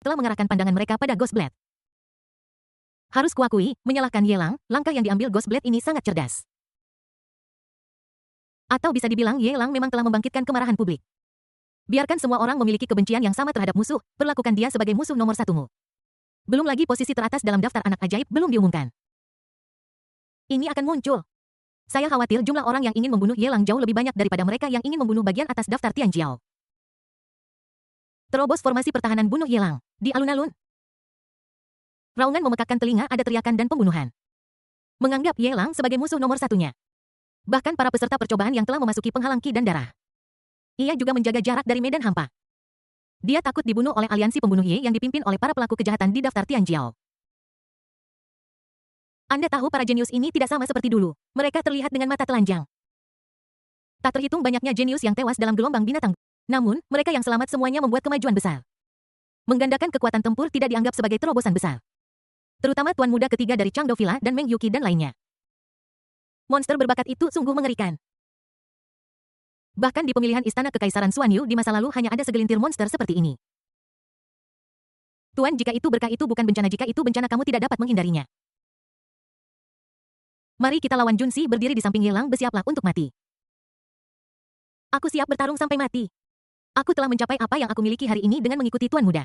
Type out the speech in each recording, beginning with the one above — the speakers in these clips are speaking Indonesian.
telah mengarahkan pandangan mereka pada Ghost Blade. Harus kuakui, menyalahkan Yelang, langkah yang diambil Ghost Blade ini sangat cerdas. Atau bisa dibilang Yelang memang telah membangkitkan kemarahan publik. Biarkan semua orang memiliki kebencian yang sama terhadap musuh, perlakukan dia sebagai musuh nomor satumu. Belum lagi posisi teratas dalam daftar anak ajaib belum diumumkan. Ini akan muncul. Saya khawatir jumlah orang yang ingin membunuh Yelang jauh lebih banyak daripada mereka yang ingin membunuh bagian atas daftar Tianjiao. Terobos formasi pertahanan bunuh Yelang. Di alun-alun. Raungan memekakkan telinga, ada teriakan dan pembunuhan. Menganggap Yelang sebagai musuh nomor satunya. Bahkan para peserta percobaan yang telah memasuki penghalang Qi dan darah. Ia juga menjaga jarak dari medan hampa. Dia takut dibunuh oleh aliansi pembunuh Ye yang dipimpin oleh para pelaku kejahatan di daftar Tianjiao. Anda tahu para jenius ini tidak sama seperti dulu. Mereka terlihat dengan mata telanjang. Tak terhitung banyaknya jenius yang tewas dalam gelombang binatang. Namun, mereka yang selamat semuanya membuat kemajuan besar. Menggandakan kekuatan tempur tidak dianggap sebagai terobosan besar. Terutama tuan muda ketiga dari Changdou Villa dan Meng Yuqi dan lainnya. Monster berbakat itu sungguh mengerikan. Bahkan di pemilihan istana kekaisaran Xuanyu di masa lalu hanya ada segelintir monster seperti ini. Tuan, jika itu berkah itu bukan bencana, jika itu bencana kamu tidak dapat menghindarinya. Mari kita lawan Junsi berdiri di samping Yelang, bersiaplah untuk mati. Aku siap bertarung sampai mati. Aku telah mencapai apa yang aku miliki hari ini dengan mengikuti tuan muda.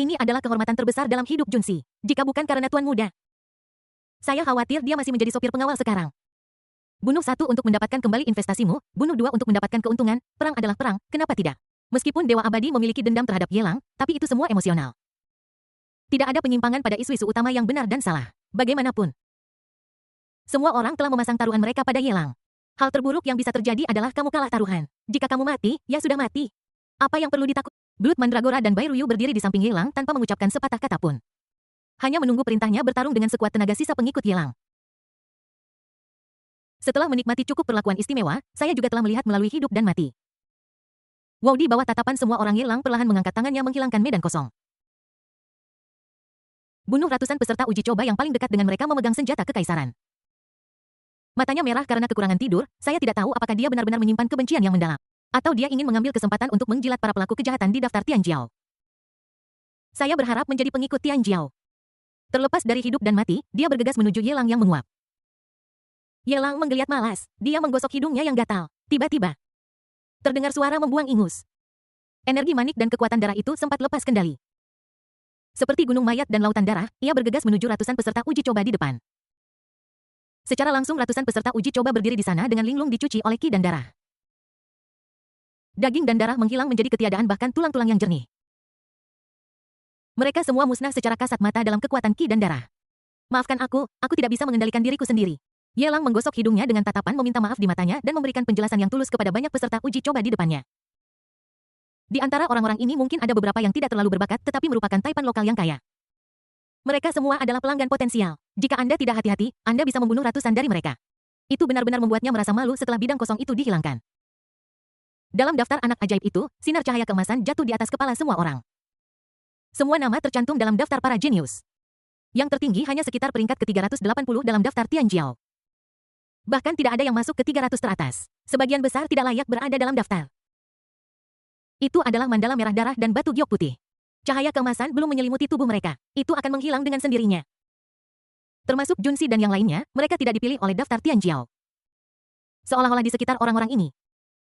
Ini adalah kehormatan terbesar dalam hidup Junsi. Jika bukan karena tuan muda. Saya khawatir dia masih menjadi sopir pengawal sekarang. Bunuh satu untuk mendapatkan kembali investasimu, bunuh dua untuk mendapatkan keuntungan, perang adalah perang, kenapa tidak? Meskipun Dewa Abadi memiliki dendam terhadap Yelang, tapi itu semua emosional. Tidak ada penyimpangan pada isu-isu utama yang benar dan salah. Bagaimanapun. Semua orang telah memasang taruhan mereka pada Yelang. Hal terburuk yang bisa terjadi adalah kamu kalah taruhan. Jika kamu mati, ya sudah mati. Apa yang perlu ditakut? Blood Mandragora dan Bairuyu berdiri di samping Yelang tanpa mengucapkan sepatah kata pun. Hanya menunggu perintahnya bertarung dengan sekuat tenaga sisa pengikut Yelang. Setelah menikmati cukup perlakuan istimewa, saya juga telah melihat melalui hidup dan mati. Wow, di bawah tatapan semua orang Yelang perlahan mengangkat tangannya menghilangkan medan kosong. Bunuh ratusan peserta uji coba yang paling dekat dengan mereka memegang senjata kekaisaran. Matanya merah karena kekurangan tidur, saya tidak tahu apakah dia benar-benar menyimpan kebencian yang mendalam. Atau dia ingin mengambil kesempatan untuk menjilat para pelaku kejahatan di daftar Tianjiao. Saya berharap menjadi pengikut Tianjiao. Terlepas dari hidup dan mati, dia bergegas menuju Yelang yang menguap. Yelang menggeliat malas. Dia menggosok hidungnya yang gatal. Tiba-tiba, terdengar suara membuang ingus. Energi manik dan kekuatan darah itu sempat lepas kendali. Seperti gunung mayat dan lautan darah, ia bergegas menuju ratusan peserta uji coba di depan. Secara langsung ratusan peserta uji coba berdiri di sana dengan linglung dicuci oleh Qi dan darah. Daging dan darah menghilang menjadi ketiadaan, bahkan tulang-tulang yang jernih. Mereka semua musnah secara kasat mata dalam kekuatan Qi dan darah. Maafkan aku tidak bisa mengendalikan diriku sendiri. Yelang menggosok hidungnya dengan tatapan meminta maaf di matanya dan memberikan penjelasan yang tulus kepada banyak peserta uji coba di depannya. Di antara orang-orang ini mungkin ada beberapa yang tidak terlalu berbakat tetapi merupakan taipan lokal yang kaya. Mereka semua adalah pelanggan potensial. Jika Anda tidak hati-hati, Anda bisa membunuh ratusan dari mereka. Itu benar-benar membuatnya merasa malu setelah bidang kosong itu dihilangkan. Dalam daftar anak ajaib itu, sinar cahaya keemasan jatuh di atas kepala semua orang. Semua nama tercantum dalam daftar para jenius. Yang tertinggi hanya sekitar peringkat ke-380 dalam daftar Tianjiao. Bahkan tidak ada yang masuk ke 300 teratas. Sebagian besar tidak layak berada dalam daftar. Itu adalah mandala merah darah dan batu giok putih. Cahaya keemasan belum menyelimuti tubuh mereka. Itu akan menghilang dengan sendirinya. Termasuk Junsi dan yang lainnya, mereka tidak dipilih oleh daftar Tianjiao. Seolah-olah di sekitar orang-orang ini.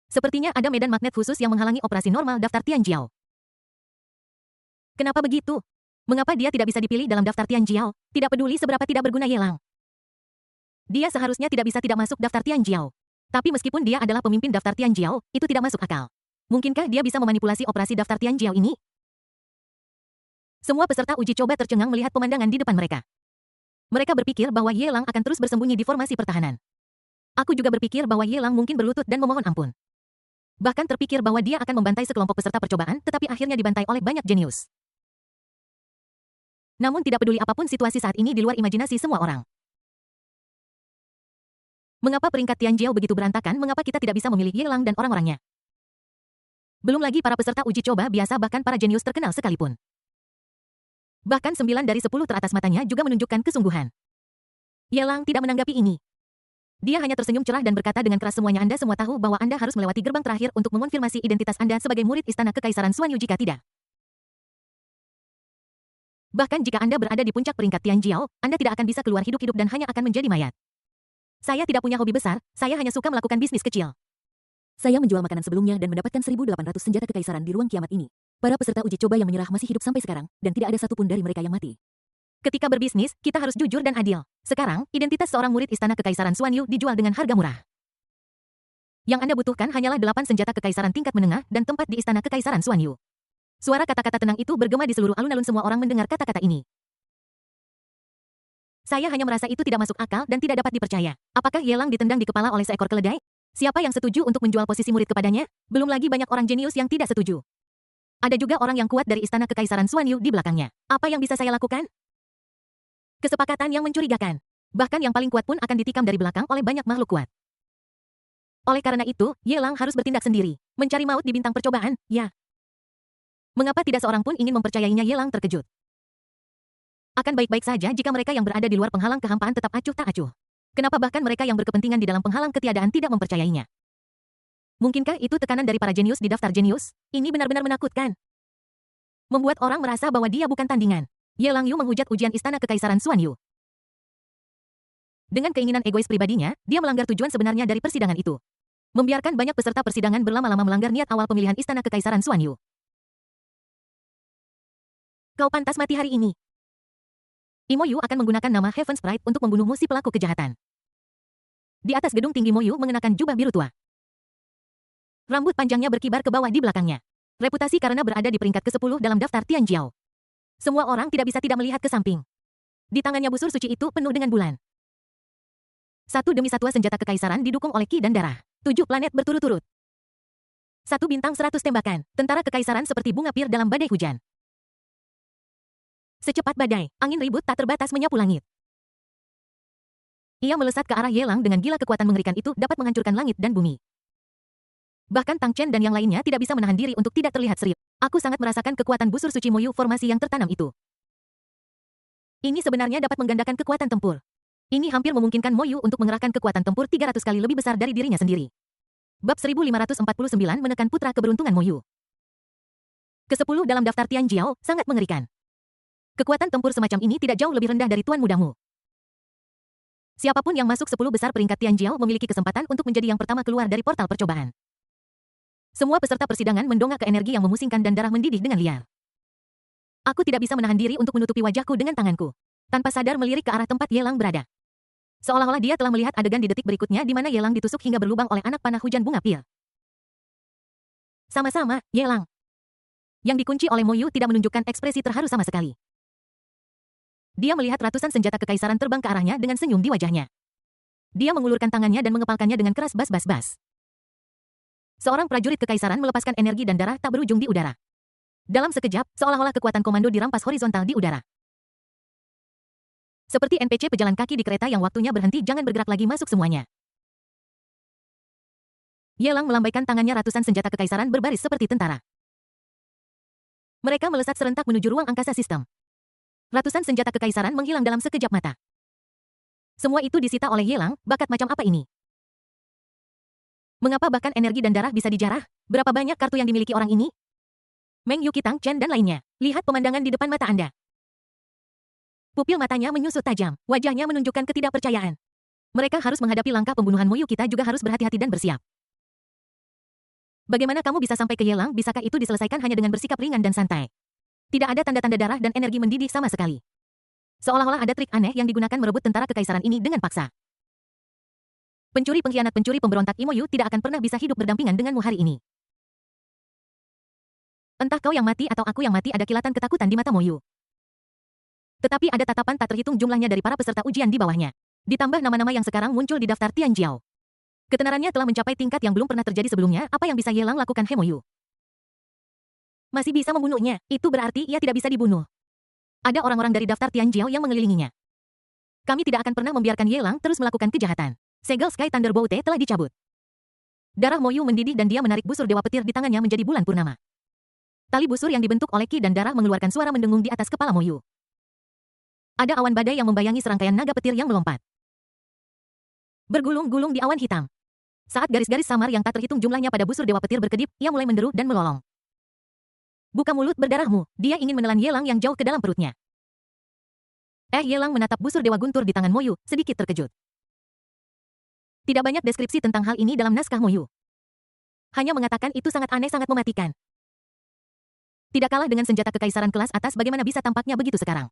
Sepertinya ada medan magnet khusus yang menghalangi operasi normal daftar Tianjiao. Kenapa begitu? Mengapa dia tidak bisa dipilih dalam daftar Tianjiao? Tidak peduli seberapa tidak berguna Yelang. Dia seharusnya tidak bisa tidak masuk daftar Tianjiao. Tapi meskipun dia adalah pemimpin daftar Tianjiao, itu tidak masuk akal. Mungkinkah dia bisa memanipulasi operasi daftar Tianjiao ini? Semua peserta uji coba tercengang melihat pemandangan di depan mereka. Mereka berpikir bahwa Yelang akan terus bersembunyi di formasi pertahanan. Aku juga berpikir bahwa Yelang mungkin berlutut dan memohon ampun. Bahkan terpikir bahwa dia akan membantai sekelompok peserta percobaan, tetapi akhirnya dibantai oleh banyak jenius. Namun tidak peduli apapun situasi saat ini di luar imajinasi semua orang. Mengapa peringkat Tianjiao begitu berantakan? Mengapa kita tidak bisa memilih Yelang dan orang-orangnya? Belum lagi para peserta uji coba biasa, bahkan para jenius terkenal sekalipun. Bahkan 9 dari 10 teratas matanya juga menunjukkan kesungguhan. Yelang tidak menanggapi ini. Dia hanya tersenyum cerah dan berkata dengan keras, semuanya Anda semua tahu bahwa Anda harus melewati gerbang terakhir untuk mengonfirmasi identitas Anda sebagai murid Istana Kekaisaran Xuanyu. Jika tidak, Bahkan jika Anda berada di puncak peringkat Tianjiao, Anda tidak akan bisa keluar hidup-hidup dan hanya akan menjadi mayat. Saya tidak punya hobi besar, saya hanya suka melakukan bisnis kecil. Saya menjual makanan sebelumnya dan mendapatkan 1.800 senjata kekaisaran di ruang kiamat ini. Para peserta uji coba yang menyerah masih hidup sampai sekarang, dan tidak ada satupun dari mereka yang mati. Ketika berbisnis, kita harus jujur dan adil. Sekarang, identitas seorang murid Istana Kekaisaran Xuan Yu dijual dengan harga murah. Yang Anda butuhkan hanyalah 8 senjata kekaisaran tingkat menengah dan tempat di Istana Kekaisaran Xuan Yu. Suara kata-kata tenang itu bergema di seluruh alun-alun, semua orang mendengar kata-kata ini. Saya hanya merasa itu tidak masuk akal dan tidak dapat dipercaya. Apakah Yelang ditendang di kepala oleh seekor keledai? Siapa yang setuju untuk menjual posisi murid kepadanya? Belum lagi banyak orang jenius yang tidak setuju. Ada juga orang yang kuat dari Istana Kekaisaran Xuan Yu di belakangnya. Apa yang bisa saya lakukan? Kesepakatan yang mencurigakan. Bahkan yang paling kuat pun akan ditikam dari belakang oleh banyak makhluk kuat. Oleh karena itu, Yelang harus bertindak sendiri. Mencari maut di bintang percobaan, ya. Mengapa tidak seorang pun ingin mempercayainya? Yelang terkejut. Akan baik-baik saja jika mereka yang berada di luar penghalang kehampaan tetap acuh tak acuh. Kenapa bahkan mereka yang berkepentingan di dalam penghalang ketiadaan tidak mempercayainya? Mungkinkah itu tekanan dari para jenius di daftar jenius? Ini benar-benar menakutkan. Membuat orang merasa bahwa dia bukan tandingan. Yelang Yu menghujat ujian Istana Kekaisaran Xuan Yu. Dengan keinginan egois pribadinya, dia melanggar tujuan sebenarnya dari persidangan itu. Membiarkan banyak peserta persidangan berlama-lama melanggar niat awal pemilihan Istana Kekaisaran Xuan Yu. Kau pantas mati hari ini. Imo Yu akan menggunakan nama Heaven Sprite untuk membunuhmu, si pelaku kejahatan. Di atas gedung tinggi Mo Yu mengenakan jubah biru tua. Rambut panjangnya berkibar ke bawah di belakangnya. Reputasi karena berada di peringkat ke-10 dalam daftar Tianjiao. Semua orang tidak bisa tidak melihat ke samping. Di tangannya busur suci itu penuh dengan bulan. Satu demi satwa senjata kekaisaran didukung oleh ki dan darah. 7 planet berturut-turut. 1 bintang 100 tembakan. Tentara kekaisaran seperti bunga pir dalam badai hujan. Secepat badai, angin ribut tak terbatas menyapu langit. Ia melesat ke arah Yelang dengan gila, kekuatan mengerikan itu dapat menghancurkan langit dan bumi. Bahkan Tang Chen dan yang lainnya tidak bisa menahan diri untuk tidak terlihat serip. Aku sangat merasakan kekuatan busur suci Mo Yu formasi yang tertanam itu. Ini sebenarnya dapat menggandakan kekuatan tempur. Ini hampir memungkinkan Mo Yu untuk mengerahkan kekuatan tempur 300 kali lebih besar dari dirinya sendiri. Bab 1549 menekan putra keberuntungan Mo Yu. Ke-10 dalam daftar Tianjiao, sangat mengerikan. Kekuatan tempur semacam ini tidak jauh lebih rendah dari tuan mudamu. Siapapun yang masuk 10 besar peringkat Tianjiao memiliki kesempatan untuk menjadi yang pertama keluar dari portal percobaan. Semua peserta persidangan mendongak ke energi yang memusingkan dan darah mendidih dengan liar. Aku tidak bisa menahan diri untuk menutupi wajahku dengan tanganku. Tanpa sadar melirik ke arah tempat Yelang berada. Seolah-olah dia telah melihat adegan di detik berikutnya di mana Yelang ditusuk hingga berlubang oleh anak panah hujan bunga pil. Sama-sama, Yelang. Yang dikunci oleh Mo Yu tidak menunjukkan ekspresi terharu sama sekali. Dia melihat ratusan senjata kekaisaran terbang ke arahnya dengan senyum di wajahnya. Dia mengulurkan tangannya dan mengepalkannya dengan keras, bas-bas-bas. Seorang prajurit kekaisaran melepaskan energi dan darah tak berujung di udara. Dalam sekejap, seolah-olah kekuatan komando dirampas horizontal di udara. Seperti NPC pejalan kaki di kereta yang waktunya berhenti, jangan bergerak lagi, masuk semuanya. Yelang melambaikan tangannya, ratusan senjata kekaisaran berbaris seperti tentara. Mereka melesat serentak menuju ruang angkasa sistem. Ratusan senjata kekaisaran menghilang dalam sekejap mata. Semua itu disita oleh Yelang, bakat macam apa ini? Mengapa bahkan energi dan darah bisa dijarah? Berapa banyak kartu yang dimiliki orang ini? Meng Yuki, Tang Chen dan lainnya. Lihat pemandangan di depan mata Anda. Pupil matanya menyusut tajam, wajahnya menunjukkan ketidakpercayaan. Mereka harus menghadapi langkah pembunuhan Mo Yu, kita juga harus berhati-hati dan bersiap. Bagaimana kamu bisa sampai ke Yelang? Bisakah itu diselesaikan hanya dengan bersikap ringan dan santai? Tidak ada tanda-tanda darah dan energi mendidih sama sekali. Seolah-olah ada trik aneh yang digunakan merebut tentara kekaisaran ini dengan paksa. Pencuri pengkhianat, pencuri pemberontak Imo Yu tidak akan pernah bisa hidup berdampingan denganmu hari ini. Entah kau yang mati atau aku yang mati, ada kilatan ketakutan di mata Mo Yu. Tetapi ada tatapan tak terhitung jumlahnya dari para peserta ujian di bawahnya. Ditambah nama-nama yang sekarang muncul di daftar Tianjiao. Ketenarannya telah mencapai tingkat yang belum pernah terjadi sebelumnya. Apa yang bisa Yelang lakukan? He Mo Yu masih bisa membunuhnya, itu berarti ia tidak bisa dibunuh. Ada orang-orang dari daftar Tianjiao yang mengelilinginya. Kami tidak akan pernah membiarkan Yelang terus melakukan kejahatan. Segel Sky Thunderbolt telah dicabut. Darah Mo Yu mendidih dan dia menarik busur dewa petir di tangannya menjadi bulan purnama. Tali busur yang dibentuk oleh ki dan darah mengeluarkan suara mendengung di atas kepala Mo Yu. Ada awan badai yang membayangi serangkaian naga petir yang melompat. Bergulung-gulung di awan hitam. Saat garis-garis samar yang tak terhitung jumlahnya pada busur dewa petir berkedip, ia mulai menderu dan melolong. Buka mulut berdarahmu, dia ingin menelan Yelang yang jauh ke dalam perutnya. Yelang menatap busur dewa guntur di tangan Moyu, sedikit terkejut. Tidak banyak deskripsi tentang hal ini dalam naskah Moyu. Hanya mengatakan itu sangat aneh, sangat mematikan. Tidak kalah dengan senjata kekaisaran kelas atas, bagaimana bisa tampaknya begitu sekarang?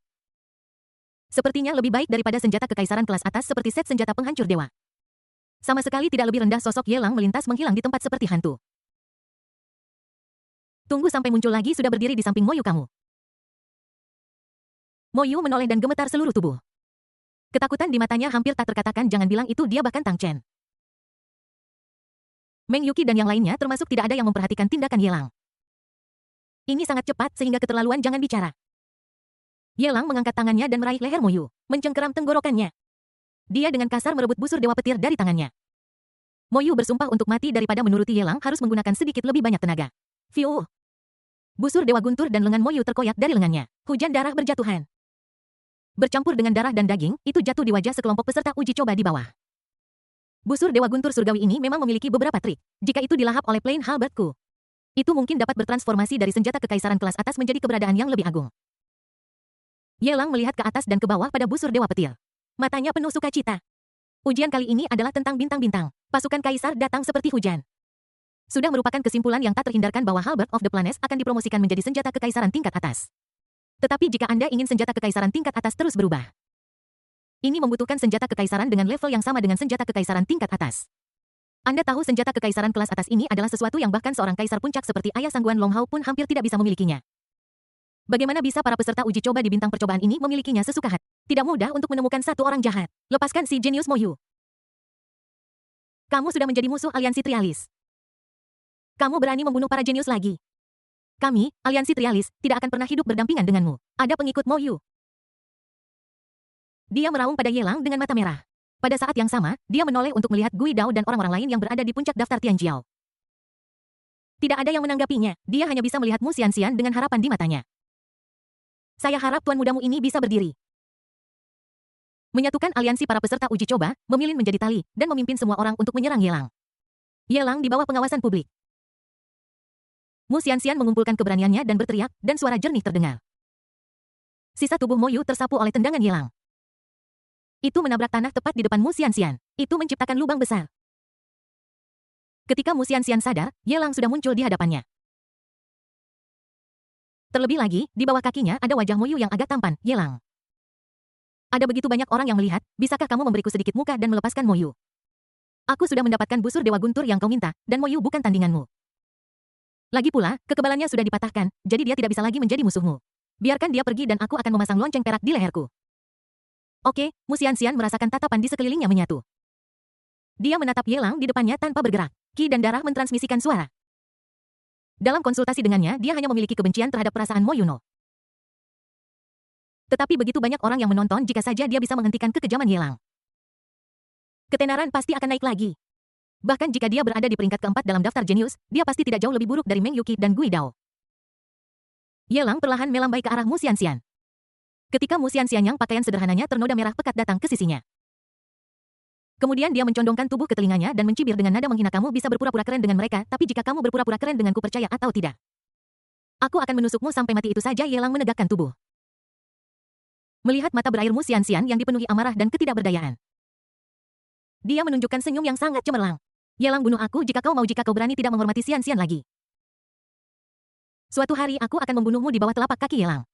Sepertinya lebih baik daripada senjata kekaisaran kelas atas seperti set senjata penghancur dewa. Sama sekali tidak lebih rendah. Sosok Yelang melintas menghilang di tempat seperti hantu. Tunggu sampai muncul lagi, sudah berdiri di samping Moyu kamu. Moyu menoleh dan gemetar seluruh tubuh. Ketakutan di matanya hampir tak terkatakan, jangan bilang itu dia, bahkan Tang Chen. Meng Yuki dan yang lainnya termasuk tidak ada yang memperhatikan tindakan Yelang. Ini sangat cepat sehingga keterlaluan, jangan bicara. Yelang mengangkat tangannya dan meraih leher Moyu, mencengkeram tenggorokannya. Dia dengan kasar merebut busur dewa petir dari tangannya. Moyu bersumpah untuk mati daripada menuruti Yelang harus menggunakan sedikit lebih banyak tenaga. Fiu! Busur dewa guntur dan lengan Moyu terkoyak dari lengannya. Hujan darah berjatuhan. Bercampur dengan darah dan daging, itu jatuh di wajah sekelompok peserta uji coba di bawah. Busur dewa guntur surgawi ini memang memiliki beberapa trik. Jika itu dilahap oleh Plain Halberd Ku, itu mungkin dapat bertransformasi dari senjata kekaisaran kelas atas menjadi keberadaan yang lebih agung. Yelang melihat ke atas dan ke bawah pada busur dewa petir. Matanya penuh sukacita. Ujian kali ini adalah tentang bintang-bintang. Pasukan kaisar datang seperti hujan. Sudah merupakan kesimpulan yang tak terhindarkan bahwa Halberd of the Planets akan dipromosikan menjadi senjata kekaisaran tingkat atas. Tetapi jika Anda ingin senjata kekaisaran tingkat atas terus berubah, ini membutuhkan senjata kekaisaran dengan level yang sama dengan senjata kekaisaran tingkat atas. Anda tahu senjata kekaisaran kelas atas ini adalah sesuatu yang bahkan seorang kaisar puncak seperti Ayah Sangguan Long Hao pun hampir tidak bisa memilikinya. Bagaimana bisa para peserta uji coba di bintang percobaan ini memilikinya sesuka hati? Tidak mudah untuk menemukan satu orang jahat. Lepaskan si jenius Moyu. Kamu sudah menjadi musuh aliansi Trialis. Kamu berani membunuh para jenius lagi. Kami, aliansi Trialis, tidak akan pernah hidup berdampingan denganmu. Ada pengikut Moyu. Dia meraung pada Yelang dengan mata merah. Pada saat yang sama, dia menoleh untuk melihat Gui Dao dan orang-orang lain yang berada di puncak daftar Tianjiao. Tidak ada yang menanggapinya, dia hanya bisa melihat Mu Xianxian dengan harapan di matanya. Saya harap tuan mudamu ini bisa berdiri. Menyatukan aliansi para peserta uji coba, memilih menjadi tali, dan memimpin semua orang untuk menyerang Yelang. Yelang di bawah pengawasan publik. Mu Xianxian mengumpulkan keberaniannya dan berteriak, dan suara jernih terdengar. Sisa tubuh Moyu tersapu oleh tendangan Yelang. Itu menabrak tanah tepat di depan Mu Xianxian. Itu menciptakan lubang besar. Ketika Mu Xianxian sadar, Yelang sudah muncul di hadapannya. Terlebih lagi, di bawah kakinya ada wajah Moyu yang agak tampan, Yelang. Ada begitu banyak orang yang melihat, bisakah kamu memberiku sedikit muka dan melepaskan Moyu? Aku sudah mendapatkan busur dewa guntur yang kau minta, dan Moyu bukan tandinganmu. Lagi pula, kekebalannya sudah dipatahkan, jadi dia tidak bisa lagi menjadi musuhmu. Biarkan dia pergi dan aku akan memasang lonceng perak di leherku. Oke, Mu Xianxian merasakan tatapan di sekelilingnya menyatu. Dia menatap Yelang di depannya tanpa bergerak. Qi dan darah mentransmisikan suara. Dalam konsultasi dengannya, dia hanya memiliki kebencian terhadap perasaan Mo Yuno. Tetapi begitu banyak orang yang menonton jika saja dia bisa menghentikan kekejaman Yelang. Ketenaran pasti akan naik lagi. Bahkan jika dia berada di peringkat keempat dalam daftar jenius, dia pasti tidak jauh lebih buruk dari Meng Yuki dan Gui Dao. Yelang perlahan melambai ke arah Mu Xianxian. Ketika Mu Xianxian yang pakaian sederhananya ternoda merah pekat datang ke sisinya. Kemudian dia mencondongkan tubuh ke telinganya dan mencibir dengan nada menghina, kamu bisa berpura-pura keren dengan mereka, tapi jika kamu berpura-pura keren denganku, percaya atau tidak, aku akan menusukmu sampai mati. Itu saja. Yelang menegakkan tubuh. Melihat mata berair Mu Xianxian yang dipenuhi amarah dan ketidakberdayaan, dia menunjukkan senyum yang sangat cemerlang. Yelang, bunuh aku jika kau mau, jika kau berani tidak menghormati Xianxian lagi. Suatu hari aku akan membunuhmu di bawah telapak kaki Yelang.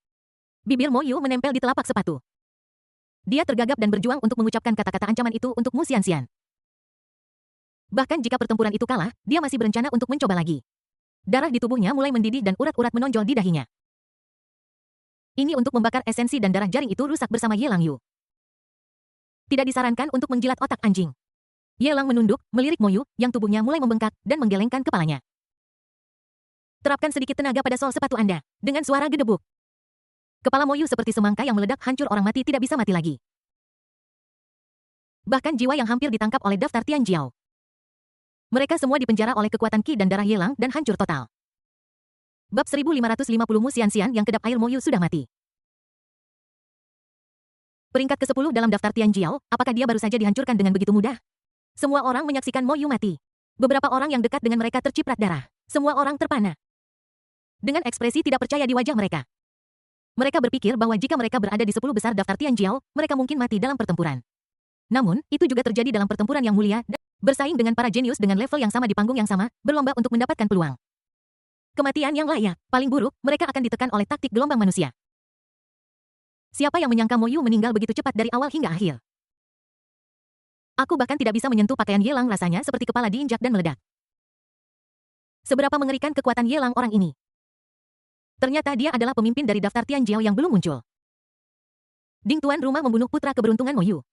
Bibir Mo Yu menempel di telapak sepatu. Dia tergagap dan berjuang untuk mengucapkan kata-kata ancaman itu untuk Mu Xianxian. Bahkan jika pertempuran itu kalah, dia masih berencana untuk mencoba lagi. Darah di tubuhnya mulai mendidih dan urat-urat menonjol di dahinya. Ini untuk membakar esensi dan darah jaring itu rusak bersama Yelang Yu. Tidak disarankan untuk menjilat otak anjing. Yelang menunduk, melirik Mo Yu, yang tubuhnya mulai membengkak, dan menggelengkan kepalanya. Terapkan sedikit tenaga pada sol sepatu Anda, dengan suara gedebuk. Kepala Mo Yu seperti semangka yang meledak hancur, orang mati tidak bisa mati lagi. Bahkan jiwa yang hampir ditangkap oleh daftar Tianjiao. Mereka semua dipenjara oleh kekuatan Qi dan darah Yelang dan hancur total. Bab 1550 Mu Xianxian yang kedap air Mo Yu sudah mati. Peringkat ke-10 dalam daftar Tianjiao, apakah dia baru saja dihancurkan dengan begitu mudah? Semua orang menyaksikan Mo Yu mati. Beberapa orang yang dekat dengan mereka terciprat darah. Semua orang terpana. Dengan ekspresi tidak percaya di wajah mereka. Mereka berpikir bahwa jika mereka berada di 10 besar daftar Tianjiao, mereka mungkin mati dalam pertempuran. Namun, itu juga terjadi dalam pertempuran yang mulia, dan bersaing dengan para jenius dengan level yang sama di panggung yang sama, berlomba untuk mendapatkan peluang. Kematian yang layak, paling buruk, mereka akan ditekan oleh taktik gelombang manusia. Siapa yang menyangka Mo Yu meninggal begitu cepat dari awal hingga akhir? Aku bahkan tidak bisa menyentuh pakaian Yelang, rasanya seperti kepala diinjak dan meledak. Seberapa mengerikan kekuatan Yelang orang ini? Ternyata dia adalah pemimpin dari daftar Tianjiao yang belum muncul. Ding, tuan rumah membunuh putra keberuntungan Mo Yu.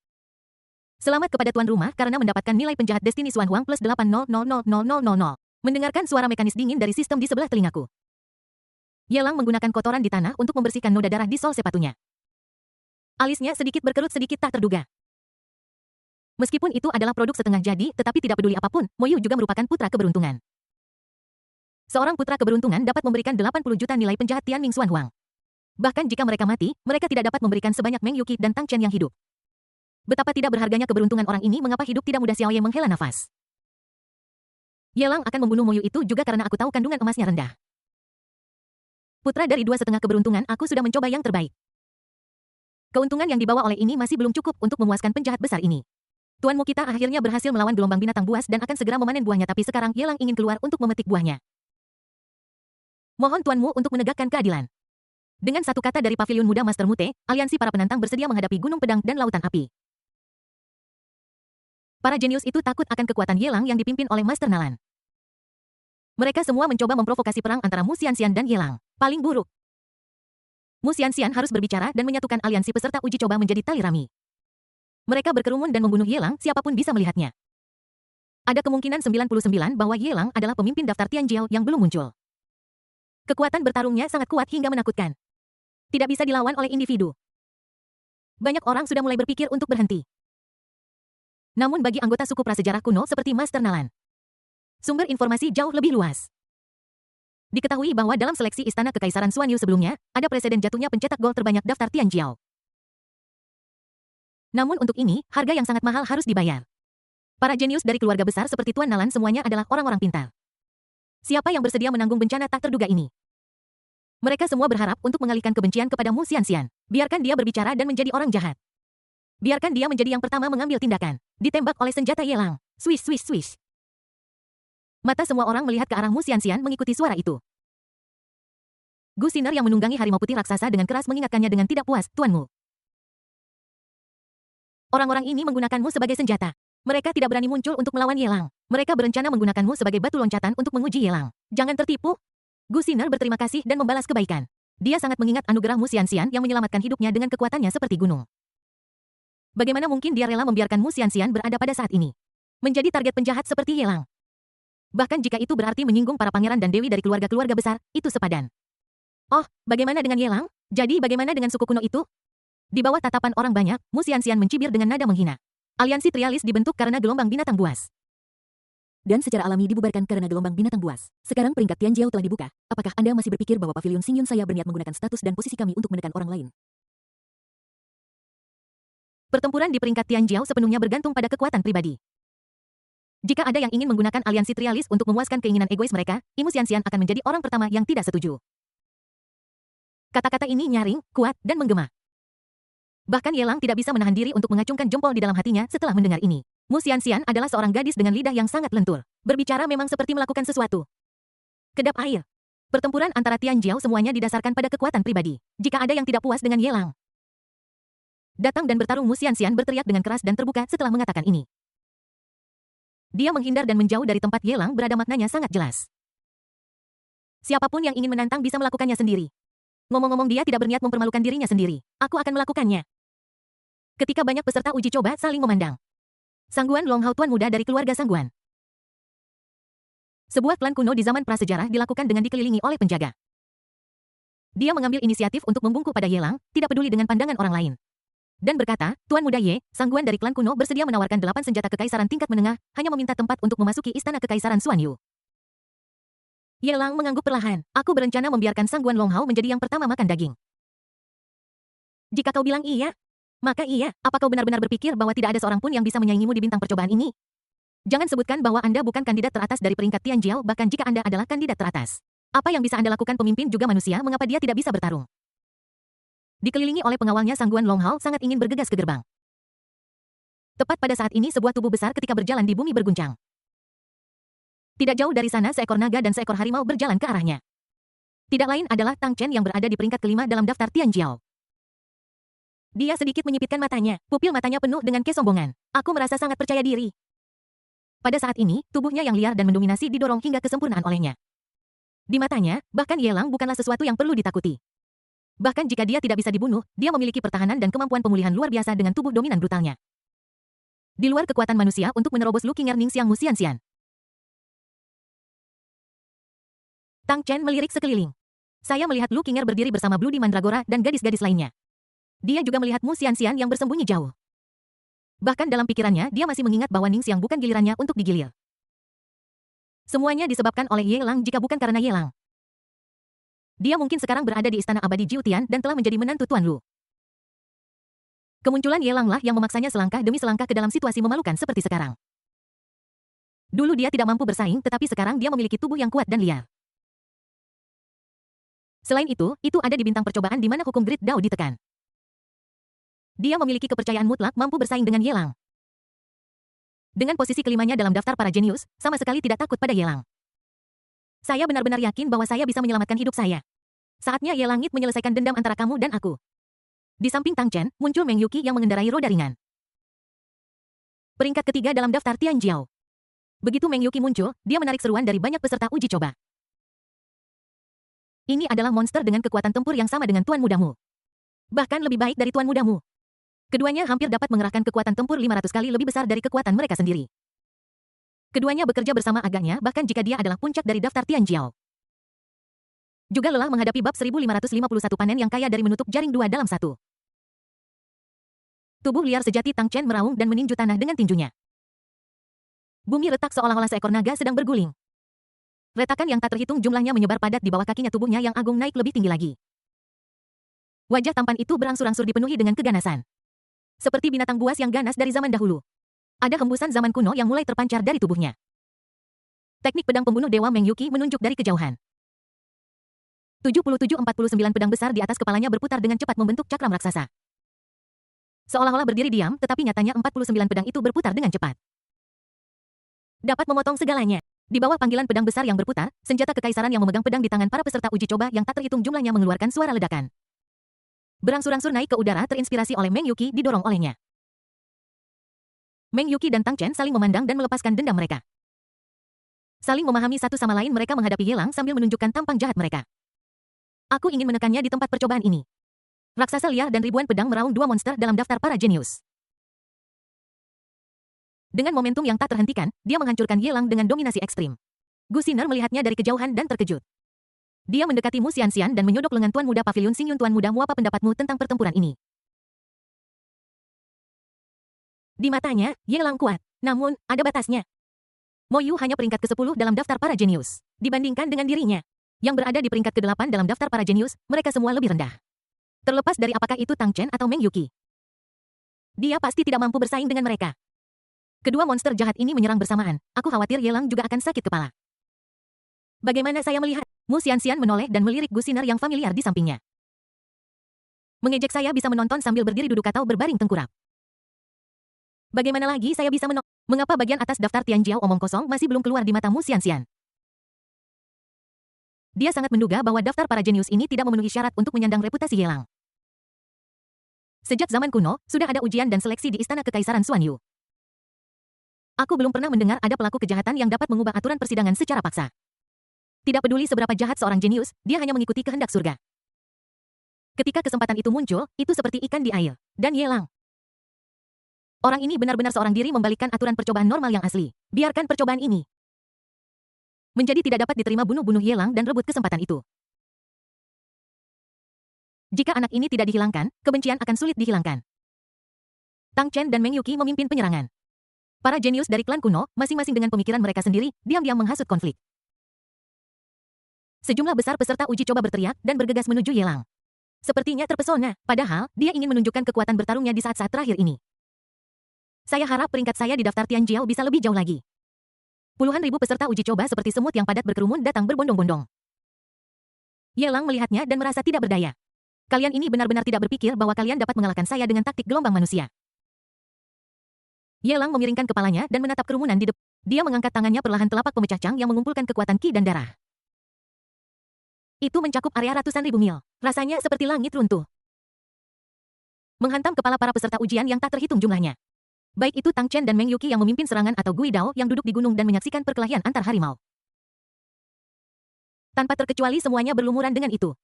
Selamat kepada tuan rumah karena mendapatkan nilai penjahat Destiny Xuan Huang plus 8000000. Mendengarkan suara mekanis dingin dari sistem di sebelah telingaku. Yelang menggunakan kotoran di tanah untuk membersihkan noda darah di sol sepatunya. Alisnya sedikit berkerut, sedikit tak terduga. Meskipun itu adalah produk setengah jadi, tetapi tidak peduli apapun, Mo Yu juga merupakan putra keberuntungan. Seorang putra keberuntungan dapat memberikan 80 juta nilai penjahat Tianming Xuan Huang. Bahkan jika mereka mati, mereka tidak dapat memberikan sebanyak Meng Yuqi dan Tang Chen yang hidup. Betapa tidak berharganya keberuntungan orang ini, mengapa hidup tidak mudah. Xiao Ye menghela nafas. Yelang akan membunuh Mo Yu itu juga karena aku tahu kandungan emasnya rendah. Putra dari 2,5 keberuntungan, aku sudah mencoba yang terbaik. Keuntungan yang dibawa oleh ini masih belum cukup untuk memuaskan penjahat besar ini. Tuanmu kita akhirnya berhasil melawan gelombang binatang buas dan akan segera memanen buahnya, tapi sekarang Yelang ingin keluar untuk memetik buahnya. Mohon tuanmu untuk menegakkan keadilan. Dengan satu kata dari pavilion muda Master Mute, aliansi para penantang bersedia menghadapi gunung pedang dan lautan api. Para jenius itu takut akan kekuatan Yelang yang dipimpin oleh Master Nalan. Mereka semua mencoba memprovokasi perang antara Mu Xianxian dan Yelang. Paling buruk, Mu Xianxian harus berbicara dan menyatukan aliansi peserta uji coba menjadi tali rami. Mereka berkerumun dan membunuh Yelang, siapapun bisa melihatnya. Ada kemungkinan 99 bahwa Yelang adalah pemimpin daftar Tianjiao yang belum muncul. Kekuatan bertarungnya sangat kuat hingga menakutkan. Tidak bisa dilawan oleh individu. Banyak orang sudah mulai berpikir untuk berhenti. Namun bagi anggota suku prasejarah kuno seperti Master Nalan, sumber informasi jauh lebih luas. Diketahui bahwa dalam seleksi Istana Kekaisaran Xuan Yu sebelumnya, ada presiden jatuhnya pencetak gol terbanyak daftar Tianjiao. Namun untuk ini, harga yang sangat mahal harus dibayar. Para jenius dari keluarga besar seperti Tuan Nalan semuanya adalah orang-orang pintar. Siapa yang bersedia menanggung bencana tak terduga ini? Mereka semua berharap untuk mengalihkan kebencian kepada Mu Xianxian. Biarkan dia berbicara dan menjadi orang jahat. Biarkan dia menjadi yang pertama mengambil tindakan. Ditembak oleh senjata Yelang. Swish, swish, swish. Mata semua orang melihat ke arah Mu Xianxian mengikuti suara itu. Gu Xiner yang menunggangi harimau putih raksasa dengan keras mengingatkannya dengan tidak puas, tuanmu. Orang-orang ini menggunakanmu sebagai senjata. Mereka tidak berani muncul untuk melawan Yelang. Mereka berencana menggunakanmu sebagai batu loncatan untuk menguji Yelang. Jangan tertipu. Gu Xiner berterima kasih dan membalas kebaikan. Dia sangat mengingat anugerah Mu Xianxian yang menyelamatkan hidupnya dengan kekuatannya seperti gunung. Bagaimana mungkin dia rela membiarkan Mu Xianxian berada pada saat ini? Menjadi target penjahat seperti Yelang. Bahkan jika itu berarti menyinggung para pangeran dan dewi dari keluarga-keluarga besar, itu sepadan. Oh, bagaimana dengan Yelang? Jadi bagaimana dengan suku kuno itu? Di bawah tatapan orang banyak, Mu Xianxian mencibir dengan nada menghina. Aliansi Trialis dibentuk karena gelombang binatang buas. Dan secara alami dibubarkan karena gelombang binatang buas. Sekarang peringkat Tianjiao telah dibuka. Apakah Anda masih berpikir bahwa pavilion Xingyun saya berniat menggunakan status dan posisi kami untuk menekan orang lain? Pertempuran di peringkat Tianjiao sepenuhnya bergantung pada kekuatan pribadi. Jika ada yang ingin menggunakan aliansi Trialis untuk memuaskan keinginan egois mereka, Mu Xianxian akan menjadi orang pertama yang tidak setuju. Kata-kata ini nyaring, kuat, dan menggema. Bahkan Yelang tidak bisa menahan diri untuk mengacungkan jempol di dalam hatinya setelah mendengar ini. Mu Xianxian adalah seorang gadis dengan lidah yang sangat lentur. Berbicara memang seperti melakukan sesuatu. Kedap air. Pertempuran antara Tianjiao semuanya didasarkan pada kekuatan pribadi. Jika ada yang tidak puas dengan Yelang, datang dan bertarung. Mu Xianxian berteriak dengan keras dan terbuka setelah mengatakan ini. Dia menghindar dan menjauh dari tempat Yelang berada, maknanya sangat jelas. Siapapun yang ingin menantang bisa melakukannya sendiri. Ngomong-ngomong, dia tidak berniat mempermalukan dirinya sendiri. Aku akan melakukannya. Ketika banyak peserta uji coba saling memandang. Sangguan Longhao, tuan muda dari keluarga Sangguan. Sebuah klan kuno di zaman prasejarah dilakukan dengan dikelilingi oleh penjaga. Dia mengambil inisiatif untuk membungkuk pada Yelang, tidak peduli dengan pandangan orang lain. Dan berkata, Tuan muda Ye, Sangguan dari klan kuno bersedia menawarkan 8 senjata kekaisaran tingkat menengah, hanya meminta tempat untuk memasuki istana kekaisaran Xuan Yu. Yelang mengangguk perlahan. Aku berencana membiarkan Sangguan Longhao menjadi yang pertama makan daging. Jika kau bilang iya, maka iya. Apa kau benar-benar berpikir bahwa tidak ada seorang pun yang bisa menyaingimu di bintang percobaan ini? Jangan sebutkan bahwa Anda bukan kandidat teratas dari peringkat Tianjiao, bahkan jika Anda adalah kandidat teratas. Apa yang bisa Anda lakukan? Pemimpin juga manusia, mengapa dia tidak bisa bertarung? Dikelilingi oleh pengawalnya, Sang Guan Longhao sangat ingin bergegas ke gerbang. Tepat pada saat ini sebuah tubuh besar ketika berjalan di bumi berguncang. Tidak jauh dari sana seekor naga dan seekor harimau berjalan ke arahnya. Tidak lain adalah Tang Chen yang berada di peringkat kelima dalam daftar Tian Jiao. Dia sedikit menyipitkan matanya, pupil matanya penuh dengan kesombongan. Aku merasa sangat percaya diri. Pada saat ini, tubuhnya yang liar dan mendominasi didorong hingga kesempurnaan olehnya. Di matanya, bahkan Ye Lang bukanlah sesuatu yang perlu ditakuti. Bahkan jika dia tidak bisa dibunuh, dia memiliki pertahanan dan kemampuan pemulihan luar biasa dengan tubuh dominan brutalnya. Di luar kekuatan manusia untuk menerobos Lu Qinger Ning Xiang Mu Xianxian. Tang Chen melirik sekeliling. Saya melihat Lu Qinger berdiri bersama Bloody Mandragora dan gadis-gadis lainnya. Dia juga melihat Mu Xianxian yang bersembunyi jauh. Bahkan dalam pikirannya, dia masih mengingat bahwa Ning Xiang bukan gilirannya untuk digilir. Semuanya disebabkan oleh Ye Lang jika bukan karena Ye Lang. Dia mungkin sekarang berada di Istana Abadi Jiutian dan telah menjadi menantu Tuan Lu. Kemunculan Ye Lang lah yang memaksanya selangkah demi selangkah ke dalam situasi memalukan seperti sekarang. Dulu dia tidak mampu bersaing, tetapi sekarang dia memiliki tubuh yang kuat dan liar. Selain itu ada di bintang percobaan di mana hukum Great Dao ditekan. Dia memiliki kepercayaan mutlak mampu bersaing dengan Ye Lang. Dengan posisi kelimanya dalam daftar para jenius, sama sekali tidak takut pada Ye Lang. Saya benar-benar yakin bahwa saya bisa menyelamatkan hidup saya. Saatnya Ye Langit menyelesaikan dendam antara kamu dan aku. Di samping Tang Chen, muncul Meng Yuqi yang mengendarai roda ringan. Peringkat ketiga dalam daftar Tian Jiao. Begitu Meng Yuqi muncul, dia menarik seruan dari banyak peserta uji coba. Ini adalah monster dengan kekuatan tempur yang sama dengan Tuan Mudamu. Bahkan lebih baik dari Tuan Mudamu. Keduanya hampir dapat mengerahkan kekuatan tempur 500 kali lebih besar dari kekuatan mereka sendiri. Keduanya bekerja bersama agaknya bahkan jika dia adalah puncak dari daftar Tian Jiao. Juga lelah menghadapi bab 1551 panen yang kaya dari menutup jaring 2 dalam 1. Tubuh liar sejati Tang Chen meraung dan meninju tanah dengan tinjunya. Bumi retak seolah-olah seekor naga sedang berguling. Retakan yang tak terhitung jumlahnya menyebar padat di bawah kakinya, tubuhnya yang agung naik lebih tinggi lagi. Wajah tampan itu berangsur-angsur dipenuhi dengan keganasan. Seperti binatang buas yang ganas dari zaman dahulu. Ada hembusan zaman kuno yang mulai terpancar dari tubuhnya. Teknik pedang pembunuh dewa Meng Yuqi menunjuk dari kejauhan. 77-49 pedang besar di atas kepalanya berputar dengan cepat membentuk cakram raksasa. Seolah-olah berdiri diam, tetapi nyatanya 49 pedang itu berputar dengan cepat. Dapat memotong segalanya. Di bawah panggilan pedang besar yang berputar, senjata kekaisaran yang memegang pedang di tangan para peserta uji coba yang tak terhitung jumlahnya mengeluarkan suara ledakan. Berangsur-angsur naik ke udara terinspirasi oleh Meng Yuqi didorong olehnya. Meng Yuqi dan Tang Chen saling memandang dan melepaskan dendam mereka. Saling memahami satu sama lain, mereka menghadapi Ye Lang sambil menunjukkan tampang jahat mereka. Aku ingin menekannya di tempat percobaan ini. Raksasa liar dan ribuan pedang meraung dua monster dalam daftar para jenius. Dengan momentum yang tak terhentikan, dia menghancurkan Ye Lang dengan dominasi ekstrim. Gu Xiner melihatnya dari kejauhan dan terkejut. Dia mendekati Mu Xianxian dan menyodok lengan Tuan Muda Pavilion Xingyun. Tuan Muda, apa pendapatmu tentang pertempuran ini? Di matanya, Ye Lang kuat. Namun, ada batasnya. Mo Yu hanya peringkat ke-10 dalam daftar para jenius. Dibandingkan dengan dirinya, yang berada di peringkat ke-8 dalam daftar para jenius, mereka semua lebih rendah. Terlepas dari apakah itu Tang Chen atau Meng Yuqi. Dia pasti tidak mampu bersaing dengan mereka. Kedua monster jahat ini menyerang bersamaan. Aku khawatir Ye Lang juga akan sakit kepala. Bagaimana saya melihat? Mu Xianxian menoleh dan melirik Gu Xiner yang familiar di sampingnya. Mengejek saya bisa menonton sambil berdiri duduk atau berbaring tengkurap. Bagaimana lagi saya bisa Mengapa bagian atas daftar Tian Jiao omong kosong masih belum keluar di mata Mu Xianxian? Dia sangat menduga bahwa daftar para jenius ini tidak memenuhi syarat untuk menyandang reputasi Ye Lang. Sejak zaman kuno, sudah ada ujian dan seleksi di Istana Kekaisaran Xuan Yu. Aku belum pernah mendengar ada pelaku kejahatan yang dapat mengubah aturan persidangan secara paksa. Tidak peduli seberapa jahat seorang jenius, dia hanya mengikuti kehendak surga. Ketika kesempatan itu muncul, itu seperti ikan di air. Dan Ye Lang. Orang ini benar-benar seorang diri membalikkan aturan percobaan normal yang asli. Biarkan percobaan ini menjadi tidak dapat diterima, bunuh Ye Lang dan rebut kesempatan itu. Jika anak ini tidak dihilangkan, kebencian akan sulit dihilangkan. Tang Chen dan Meng Yuqi memimpin penyerangan. Para jenius dari klan kuno, masing-masing dengan pemikiran mereka sendiri, diam-diam menghasut konflik. Sejumlah besar peserta uji coba berteriak dan bergegas menuju Ye Lang. Sepertinya terpesona, padahal dia ingin menunjukkan kekuatan bertarungnya di saat-saat terakhir ini. Saya harap peringkat saya di daftar Tian Jiao bisa lebih jauh lagi. Puluhan ribu peserta uji coba seperti semut yang padat berkerumun datang berbondong-bondong. Ye Lang melihatnya dan merasa tidak berdaya. Kalian ini benar-benar tidak berpikir bahwa kalian dapat mengalahkan saya dengan taktik gelombang manusia. Ye Lang memiringkan kepalanya dan menatap kerumunan di depan. Dia mengangkat tangannya perlahan telapak pemecah cang yang mengumpulkan kekuatan ki dan darah. Itu mencakup area ratusan ribu mil. Rasanya seperti langit runtuh. Menghantam kepala para peserta ujian yang tak terhitung jumlahnya. Baik itu Tang Chen dan Meng Yuqi yang memimpin serangan atau Gui Dao yang duduk di gunung dan menyaksikan perkelahian antar harimau. Tanpa terkecuali semuanya berlumuran dengan itu.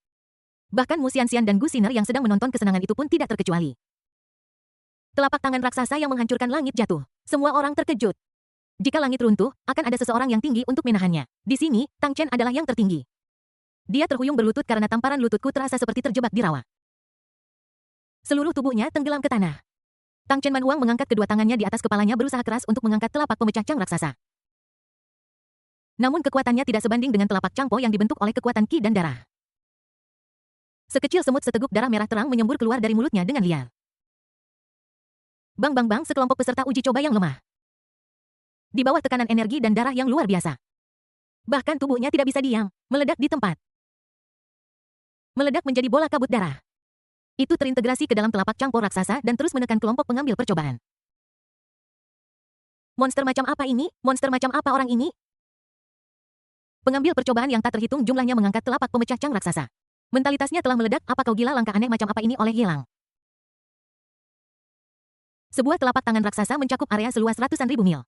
Bahkan Mu Xianxian dan Gu Xiner yang sedang menonton kesenangan itu pun tidak terkecuali. Telapak tangan raksasa yang menghancurkan langit jatuh. Semua orang terkejut. Jika langit runtuh, akan ada seseorang yang tinggi untuk menahannya. Di sini, Tang Chen adalah yang tertinggi. Dia terhuyung berlutut karena tamparan lututku terasa seperti terjebak di rawa. Seluruh tubuhnya tenggelam ke tanah. Tang Chen Manhuang mengangkat kedua tangannya di atas kepalanya berusaha keras untuk mengangkat telapak pemecah cang raksasa. Namun kekuatannya tidak sebanding dengan telapak cangpo yang dibentuk oleh kekuatan ki dan darah. Sekecil semut seteguk darah merah terang menyembur keluar dari mulutnya dengan liar. Bang bang bang, sekelompok peserta uji coba yang lemah. Di bawah tekanan energi dan darah yang luar biasa. Bahkan tubuhnya tidak bisa diam, meledak di tempat. Meledak menjadi bola kabut darah. Itu terintegrasi ke dalam telapak cangpo raksasa dan terus menekan kelompok pengambil percobaan. Monster macam apa ini? Monster macam apa orang ini? Pengambil percobaan yang tak terhitung jumlahnya mengangkat telapak pemecah cang raksasa. Mentalitasnya telah meledak, apa kau gila, langkah aneh macam apa ini oleh Ye Lang. Sebuah telapak tangan raksasa mencakup area seluas ratusan ribu mil.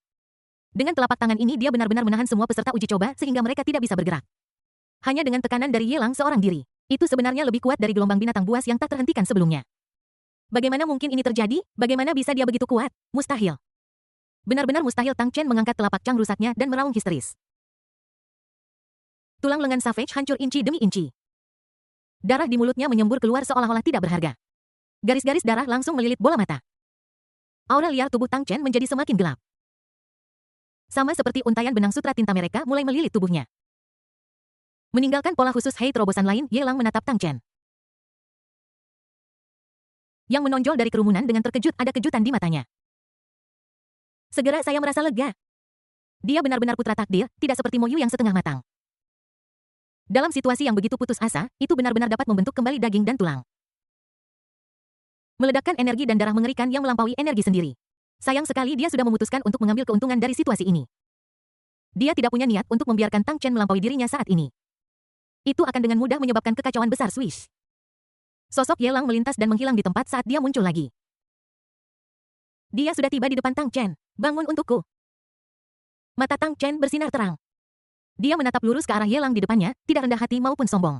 Dengan telapak tangan ini dia benar-benar menahan semua peserta uji coba sehingga mereka tidak bisa bergerak. Hanya dengan tekanan dari Ye Lang seorang diri. Itu sebenarnya lebih kuat dari gelombang binatang buas yang tak terhentikan sebelumnya. Bagaimana mungkin ini terjadi? Bagaimana bisa dia begitu kuat? Mustahil. Benar-benar mustahil. Tang Chen mengangkat telapak cang rusaknya dan meraung histeris. Tulang lengan Savage hancur inci demi inci. Darah di mulutnya menyembur keluar seolah-olah tidak berharga. Garis-garis darah langsung melilit bola mata. Aura liar tubuh Tang Chen menjadi semakin gelap. Sama seperti untayan benang sutra tinta mereka mulai melilit tubuhnya. Meninggalkan pola khusus Hei terobosan lain, Ye Lang menatap Tang Chen. Yang menonjol dari kerumunan dengan terkejut, ada kejutan di matanya. Segera saya merasa lega. Dia benar-benar putra takdir, tidak seperti Mo Yu yang setengah matang. Dalam situasi yang begitu putus asa, itu benar-benar dapat membentuk kembali daging dan tulang. Meledakkan energi dan darah mengerikan yang melampaui energi sendiri. Sayang sekali dia sudah memutuskan untuk mengambil keuntungan dari situasi ini. Dia tidak punya niat untuk membiarkan Tang Chen melampaui dirinya saat ini. Itu akan dengan mudah menyebabkan kekacauan besar Swish. Sosok Ye Lang melintas dan menghilang di tempat saat dia muncul lagi. Dia sudah tiba di depan Tang Chen. Bangun untukku. Mata Tang Chen bersinar terang. Dia menatap lurus ke arah Ye Lang di depannya, tidak rendah hati maupun sombong.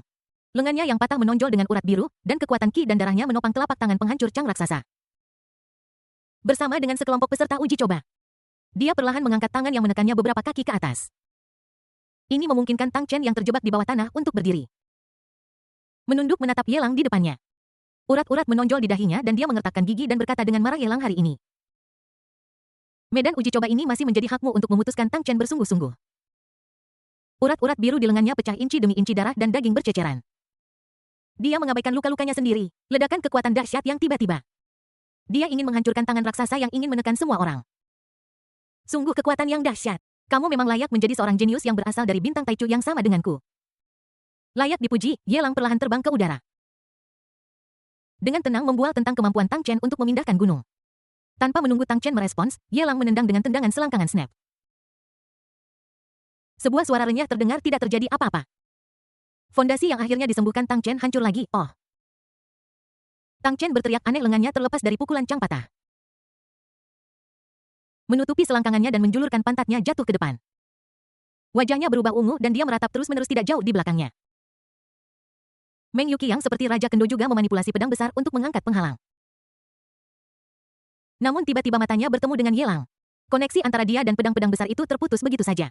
Lengannya yang patah menonjol dengan urat biru, dan kekuatan ki dan darahnya menopang telapak tangan penghancur cang raksasa. Bersama dengan sekelompok peserta uji coba. Dia perlahan mengangkat tangan yang menekannya beberapa kaki ke atas. Ini memungkinkan Tang Chen yang terjebak di bawah tanah untuk berdiri. Menunduk menatap Ye Lang di depannya. Urat-urat menonjol di dahinya dan dia mengertakkan gigi dan berkata dengan marah, Ye Lang hari ini. Medan uji coba ini masih menjadi hakmu untuk memutuskan. Tang Chen bersungguh-sungguh. Urat-urat biru di lengannya pecah inci demi inci, darah dan daging berceceran. Dia mengabaikan luka-lukanya sendiri, ledakan kekuatan dahsyat yang tiba-tiba. Dia ingin menghancurkan tangan raksasa yang ingin menekan semua orang. Sungguh kekuatan yang dahsyat. Kamu memang layak menjadi seorang jenius yang berasal dari bintang Taichu yang sama denganku. Layak dipuji, Ye Lang perlahan terbang ke udara. Dengan tenang membual tentang kemampuan Tang Chen untuk memindahkan gunung. Tanpa menunggu Tang Chen merespons, Ye Lang menendang dengan tendangan selangkangan snap. Sebuah suara renyah terdengar, tidak terjadi apa-apa. Fondasi yang akhirnya disembuhkan Tang Chen hancur lagi, oh. Tang Chen berteriak aneh, lengannya terlepas dari pukulan cang patah. Menutupi selangkangannya dan menjulurkan pantatnya jatuh ke depan. Wajahnya berubah ungu dan dia meratap terus-menerus tidak jauh di belakangnya. Meng Yuqi yang seperti Raja Kendo juga memanipulasi pedang besar untuk mengangkat penghalang. Namun tiba-tiba matanya bertemu dengan Ye Lang. Koneksi antara dia dan pedang-pedang besar itu terputus begitu saja.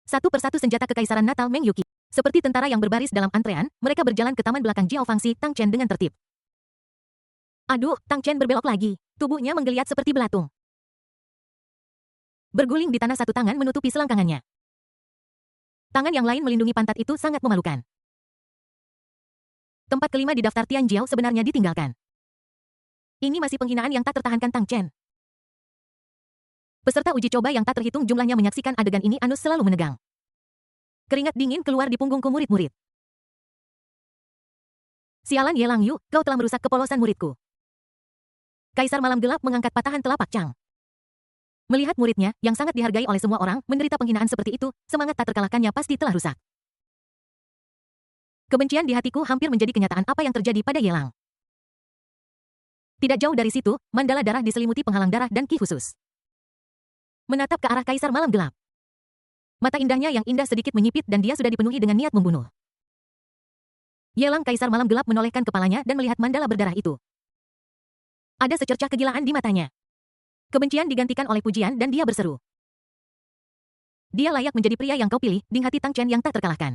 Satu persatu senjata kekaisaran Natal Meng Yuqi. Seperti tentara yang berbaris dalam antrean, mereka berjalan ke taman belakang Jiao Fangxi Tang Chen dengan tertib. Aduh, Tang Chen berbelok lagi. Tubuhnya menggeliat seperti belatung. Berguling di tanah, satu tangan menutupi selangkangannya. Tangan yang lain melindungi pantat, itu sangat memalukan. Tempat kelima di daftar Tian Jiao sebenarnya ditinggalkan. Ini masih penghinaan yang tak tertahankan Tang Chen. Peserta uji coba yang tak terhitung jumlahnya menyaksikan adegan ini, anus selalu menegang. Keringat dingin keluar di punggungku murid-murid. Sialan Ye Lang Yu, kau telah merusak kepolosan muridku. Kaisar Malam Gelap mengangkat patahan telapak Chang. Melihat muridnya, yang sangat dihargai oleh semua orang, menderita penghinaan seperti itu, semangat tak terkalahkannya pasti telah rusak. Kebencian di hatiku hampir menjadi kenyataan apa yang terjadi pada Ye Lang. Tidak jauh dari situ, mandala darah diselimuti penghalang darah dan ki khusus. Menatap ke arah Kaisar Malam Gelap. Mata indahnya yang indah sedikit menyipit dan dia sudah dipenuhi dengan niat membunuh. Ye Lang Kaisar Malam Gelap menolehkan kepalanya dan melihat mandala berdarah itu. Ada secercah kegilaan di matanya. Kebencian digantikan oleh pujian dan dia berseru. Dia layak menjadi pria yang kau pilih, Ding hati Tang Chen yang tak terkalahkan.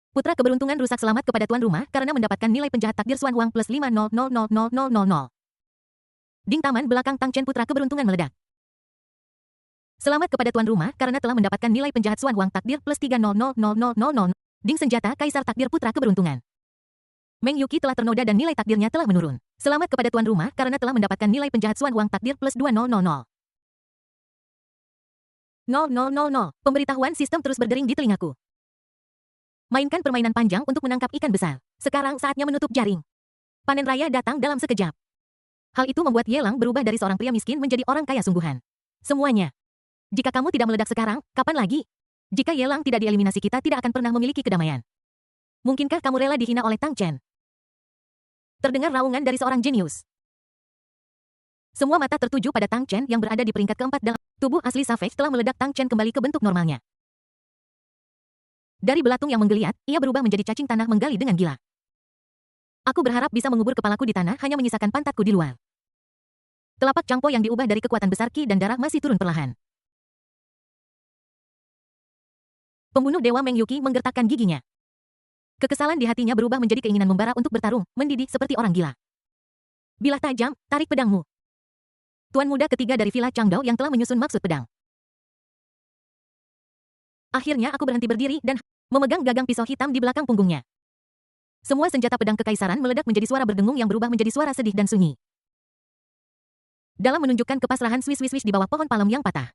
Putra keberuntungan rusak selamat kepada tuan rumah karena mendapatkan nilai penjahat takdir Xuan Huang plus 5000000. Ding taman belakang Tang Chen putra keberuntungan meledak. Selamat kepada tuan rumah karena telah mendapatkan nilai penjahat Xuan Huang takdir plus 3000000. Ding senjata kaisar takdir putra keberuntungan. Meng Yuki telah ternoda dan nilai takdirnya telah menurun. Selamat kepada tuan rumah karena telah mendapatkan nilai penjahat Xuan Huang takdir plus 200000. Pemberitahuan sistem terus berdering di telingaku. Mainkan permainan panjang untuk menangkap ikan besar. Sekarang saatnya menutup jaring. Panen raya datang dalam sekejap. Hal itu membuat Ye Lang berubah dari seorang pria miskin menjadi orang kaya sungguhan. Semuanya. Jika kamu tidak meledak sekarang, kapan lagi? Jika Ye Lang tidak dieliminasi kita tidak akan pernah memiliki kedamaian. Mungkinkah kamu rela dihina oleh Tang Chen? Terdengar raungan dari seorang jenius. Semua mata tertuju pada Tang Chen yang berada di peringkat keempat dalam tubuh asli Savage telah meledak. Tang Chen kembali ke bentuk normalnya. Dari belatung yang menggeliat, ia berubah menjadi cacing tanah menggali dengan gila. Aku berharap bisa mengubur kepalaku di tanah hanya menyisakan pantatku di luar. Telapak Changpo yang diubah dari kekuatan besar ki dan darah masih turun perlahan. Pembunuh Dewa Meng Yuki menggertakkan giginya. Kekesalan di hatinya berubah menjadi keinginan membara untuk bertarung, mendidih seperti orang gila. Bilah tajam, tarik pedangmu. Tuan muda ketiga dari Villa Changdao yang telah menyusun maksud pedang. Akhirnya aku berhenti berdiri dan memegang gagang pisau hitam di belakang punggungnya. Semua senjata pedang kekaisaran meledak menjadi suara berdengung yang berubah menjadi suara sedih dan sunyi. Dalam menunjukkan kepasrahan swish-swish di bawah pohon palem yang patah.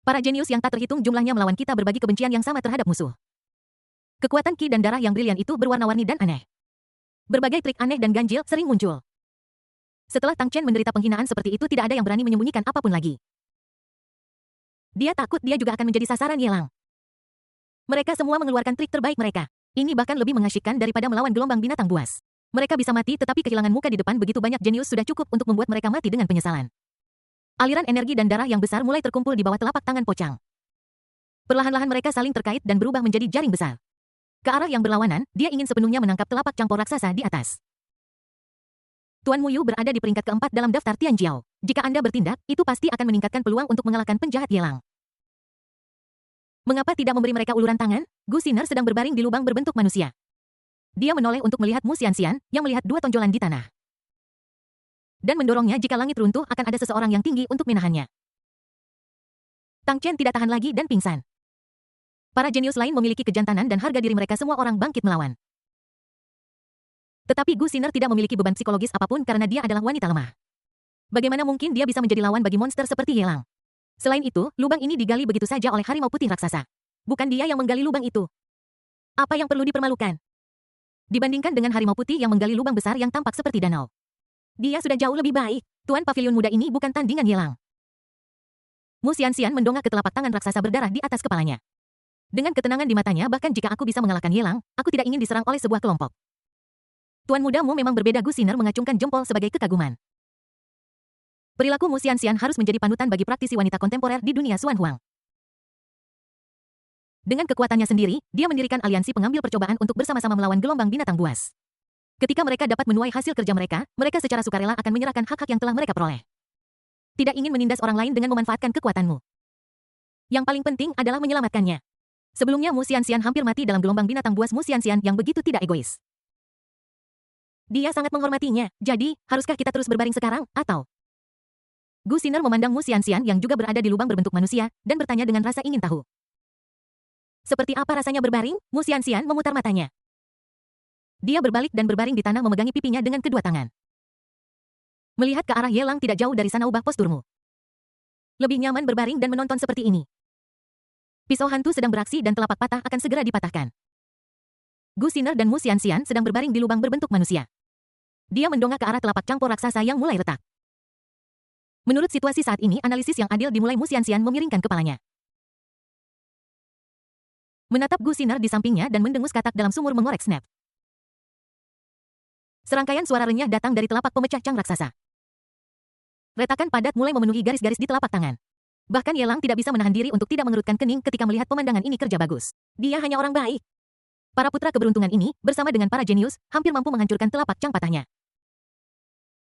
Para jenius yang tak terhitung jumlahnya melawan kita berbagi kebencian yang sama terhadap musuh. Kekuatan ki dan darah yang brilian itu berwarna-warni dan aneh. Berbagai trik aneh dan ganjil sering muncul. Setelah Tang Chen menderita penghinaan seperti itu tidak ada yang berani menyembunyikan apapun lagi. Dia takut dia juga akan menjadi sasaran Ye Lang. Mereka semua mengeluarkan trik terbaik mereka. Ini bahkan lebih mengasyikkan daripada melawan gelombang binatang buas. Mereka bisa mati tetapi kehilangan muka di depan begitu banyak jenius sudah cukup untuk membuat mereka mati dengan penyesalan. Aliran energi dan darah yang besar mulai terkumpul di bawah telapak tangan Pocang. Perlahan-lahan mereka saling terkait dan berubah menjadi jaring besar. Ke arah yang berlawanan, dia ingin sepenuhnya menangkap telapak Changpo raksasa di atas. Tuan Muyu berada di peringkat keempat dalam daftar Tianjiao. Jika Anda bertindak, itu pasti akan meningkatkan peluang untuk mengalahkan penjahat Ye Lang. Mengapa tidak memberi mereka uluran tangan? Gu Xiner sedang berbaring di lubang berbentuk manusia. Dia menoleh untuk melihat Mu Xianxian, yang melihat dua tonjolan di tanah. Dan mendorongnya jika langit runtuh akan ada seseorang yang tinggi untuk menahannya. Tang Chen tidak tahan lagi dan pingsan. Para jenius lain memiliki kejantanan dan harga diri mereka semua orang bangkit melawan. Tetapi Gu Xiner tidak memiliki beban psikologis apapun karena dia adalah wanita lemah. Bagaimana mungkin dia bisa menjadi lawan bagi monster seperti Ye Lang? Selain itu, lubang ini digali begitu saja oleh harimau putih raksasa. Bukan dia yang menggali lubang itu. Apa yang perlu dipermalukan? Dibandingkan dengan harimau putih yang menggali lubang besar yang tampak seperti danau. Dia sudah jauh lebih baik. Tuan pavilion muda ini bukan tandingan Ye Lang. Mu Xianxian mendongak ke telapak tangan raksasa berdarah di atas kepalanya. Dengan ketenangan di matanya bahkan jika aku bisa mengalahkan Ye Lang, aku tidak ingin diserang oleh sebuah kelompok. Tuan mudamu memang berbeda. Gu Xiner mengacungkan jempol sebagai kekaguman. Perilaku Mu Xianxian harus menjadi panutan bagi praktisi wanita kontemporer di dunia Xuan Huang. Dengan kekuatannya sendiri, dia mendirikan aliansi pengambil percobaan untuk bersama-sama melawan gelombang binatang buas. Ketika mereka dapat menuai hasil kerja mereka, mereka secara sukarela akan menyerahkan hak-hak yang telah mereka peroleh. Tidak ingin menindas orang lain dengan memanfaatkan kekuatanmu. Yang paling penting adalah menyelamatkannya. Sebelumnya Mu Xianxian hampir mati dalam gelombang binatang buas Mu Xianxian yang begitu tidak egois. Dia sangat menghormatinya, jadi, haruskah kita terus berbaring sekarang, atau? Gu Xiner memandang Mu Xianxian yang juga berada di lubang berbentuk manusia, dan bertanya dengan rasa ingin tahu. Seperti apa rasanya berbaring? Mu Xianxian memutar matanya. Dia berbalik dan berbaring di tanah memegangi pipinya dengan kedua tangan. Melihat ke arah Ye Lang tidak jauh dari sana ubah posturmu. Lebih nyaman berbaring dan menonton seperti ini. Pisau hantu sedang beraksi dan telapak patah akan segera dipatahkan. Gu Xiner dan Mu Xianxian sedang berbaring di lubang berbentuk manusia. Dia mendongak ke arah telapak cangkul raksasa yang mulai retak. Menurut situasi saat ini, analisis yang adil dimulai. Mu Xianxian memiringkan kepalanya. Menatap Gu Xiner di sampingnya dan mendengus katak dalam sumur mengorek snap. Serangkaian suara renyah datang dari telapak pemecah cang raksasa. Retakan padat mulai memenuhi garis-garis di telapak tangan. Bahkan Yelang tidak bisa menahan diri untuk tidak mengerutkan kening ketika melihat pemandangan ini kerja bagus. Dia hanya orang baik. Para putra keberuntungan ini, bersama dengan para jenius, hampir mampu menghancurkan telapak cang patahnya.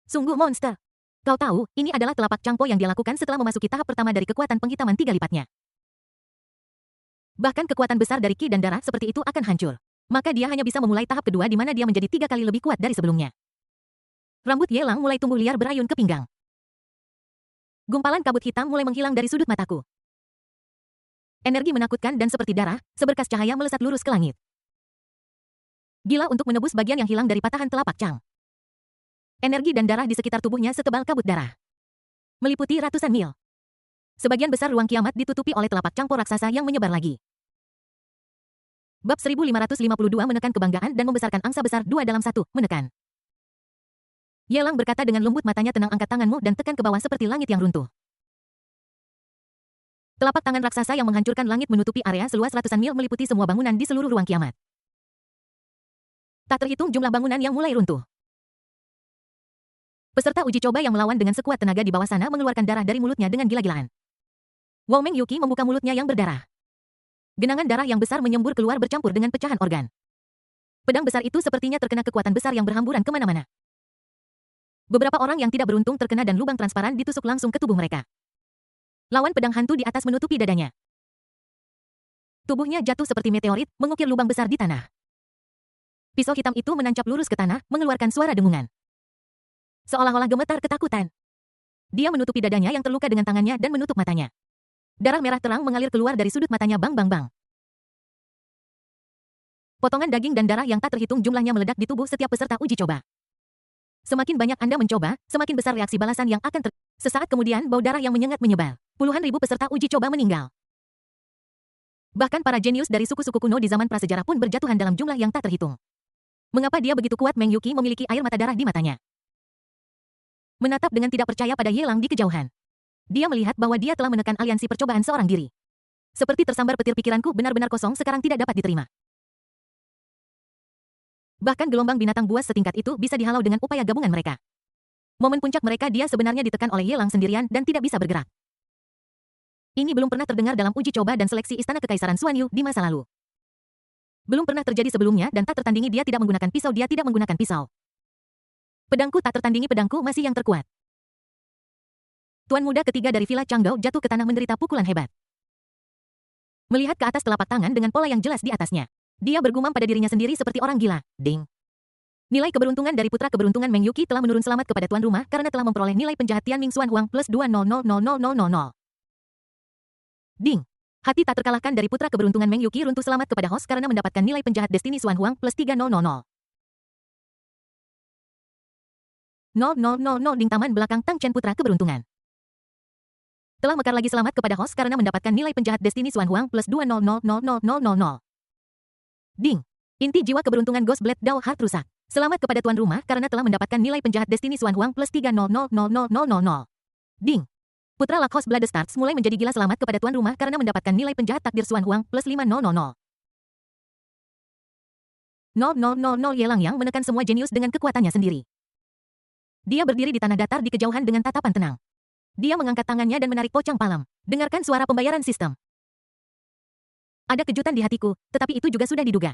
Sungguh monster. Kau tahu, ini adalah telapak Chang Po yang dia lakukan setelah memasuki tahap pertama dari kekuatan penghitaman 3 lipatnya. Bahkan kekuatan besar dari Qi dan darah seperti itu akan hancur. Maka dia hanya bisa memulai tahap kedua di mana dia menjadi 3 kali lebih kuat dari sebelumnya. Rambut Yelang mulai tumbuh liar berayun ke pinggang. Gumpalan kabut hitam mulai menghilang dari sudut mataku. Energi menakutkan dan seperti darah, seberkas cahaya melesat lurus ke langit. Gila untuk menebus bagian yang hilang dari patahan telapak Chang. Energi dan darah di sekitar tubuhnya setebal kabut darah. Meliputi ratusan mil. Sebagian besar ruang kiamat ditutupi oleh telapak Chang Po raksasa yang menyebar lagi. Bab 1552 menekan kebanggaan dan membesarkan angsa besar 2 dalam 1, menekan. Yelang berkata dengan lembut, matanya tenang, angkat tanganmu dan tekan ke bawah seperti langit yang runtuh. Telapak tangan raksasa yang menghancurkan langit menutupi area seluas ratusan mil meliputi semua bangunan di seluruh ruang kiamat. Tak terhitung jumlah bangunan yang mulai runtuh. Peserta uji coba yang melawan dengan sekuat tenaga di bawah sana mengeluarkan darah dari mulutnya dengan gila-gilaan. Wang Meng Yuqi membuka mulutnya yang berdarah. Genangan darah yang besar menyembur keluar bercampur dengan pecahan organ. Pedang besar itu sepertinya terkena kekuatan besar yang berhamburan kemana-mana. Beberapa orang yang tidak beruntung terkena dan lubang transparan ditusuk langsung ke tubuh mereka. Lawan pedang hantu di atas menutupi dadanya. Tubuhnya jatuh seperti meteorit, mengukir lubang besar di tanah. Pisau hitam itu menancap lurus ke tanah, mengeluarkan suara dengungan. Seolah-olah gemetar ketakutan. Dia menutupi dadanya yang terluka dengan tangannya dan menutup matanya. Darah merah terang mengalir keluar dari sudut matanya. Bang bang bang. Potongan daging dan darah yang tak terhitung jumlahnya meledak di tubuh setiap peserta uji coba. Semakin banyak Anda mencoba, semakin besar reaksi balasan yang akan Sesaat kemudian bau darah yang menyengat menyebal. Puluhan ribu peserta uji coba meninggal. Bahkan para jenius dari suku-suku kuno di zaman prasejarah pun berjatuhan dalam jumlah yang tak terhitung. Mengapa dia begitu kuat? Meng Yuqi memiliki air mata darah di matanya. Menatap dengan tidak percaya pada Yelang di kejauhan. Dia melihat bahwa dia telah menekan aliansi percobaan seorang diri. Seperti tersambar petir, pikiranku benar-benar kosong sekarang, tidak dapat diterima. Bahkan gelombang binatang buas setingkat itu bisa dihalau dengan upaya gabungan mereka. Momen puncak mereka, dia sebenarnya ditekan oleh Yelang sendirian dan tidak bisa bergerak. Ini belum pernah terdengar dalam uji coba dan seleksi Istana Kekaisaran Xuanyu di masa lalu. Belum pernah terjadi sebelumnya dan tak tertandingi. Dia tidak menggunakan pisau, dia tidak menggunakan pisau. Pedangku tak tertandingi, pedangku masih yang terkuat. Tuan muda ketiga dari Villa Changdou jatuh ke tanah menderita pukulan hebat. Melihat ke atas telapak tangan dengan pola yang jelas di atasnya. Dia bergumam pada dirinya sendiri seperti orang gila. Ding. Nilai keberuntungan dari putra keberuntungan Meng Yuqi telah menurun selamat kepada tuan rumah karena telah memperoleh nilai penjahat Tianming Xuan Huang plus 2000000. Ding. Hati tak terkalahkan dari putra keberuntungan Meng Yuqi runtuh selamat kepada host karena mendapatkan nilai penjahat Destiny Xuan Huang plus 300000. 0000. Ding. Taman belakang Tang Chen putra keberuntungan telah mekar lagi selamat kepada host karena mendapatkan nilai penjahat Destiny Xuan Huang plus 20000000. Ding. Inti jiwa keberuntungan Ghost Blade Dao Heart rusak. Selamat kepada tuan rumah karena telah mendapatkan nilai penjahat Destiny Xuan Huang plus 300000. Ding. Putra Lakos Blood Stars mulai menjadi gila selamat kepada tuan rumah karena mendapatkan nilai penjahat takdir Xuan Huang plus 500000. 0000. Yelang yang menekan semua jenius dengan kekuatannya sendiri. Dia berdiri di tanah datar di kejauhan dengan tatapan tenang. Dia mengangkat tangannya dan menarik pocong palem. Dengarkan suara pembayaran sistem. Ada kejutan di hatiku, tetapi itu juga sudah diduga.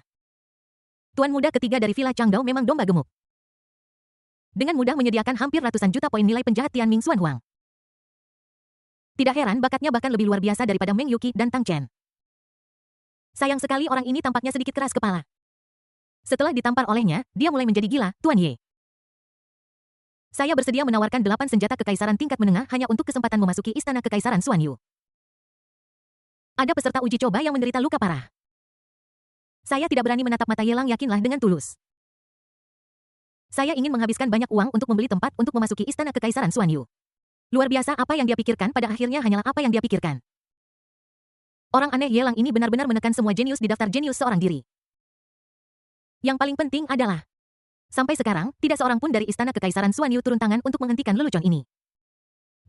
Tuan muda ketiga dari Villa Changdou memang domba gemuk. Dengan mudah menyediakan hampir ratusan juta poin nilai penjahat Tianming Xuan Huang. Tidak heran bakatnya bahkan lebih luar biasa daripada Meng Yuqi dan Tang Chen. Sayang sekali orang ini tampaknya sedikit keras kepala. Setelah ditampar olehnya, dia mulai menjadi gila. Tuan Ye. Saya bersedia menawarkan 8 senjata kekaisaran tingkat menengah hanya untuk kesempatan memasuki Istana Kekaisaran Xuanyu. Ada peserta uji coba yang menderita luka parah. Saya tidak berani menatap mata Yelang, yakinlah dengan tulus. Saya ingin menghabiskan banyak uang untuk membeli tempat untuk memasuki Istana Kekaisaran Xuanyu. Luar biasa, apa yang dia pikirkan pada akhirnya hanyalah apa yang dia pikirkan. Orang aneh Yelang ini benar-benar menekan semua jenius di daftar jenius seorang diri. Yang paling penting adalah, sampai sekarang, tidak seorang pun dari Istana Kekaisaran Xuanyu turun tangan untuk menghentikan lelucon ini.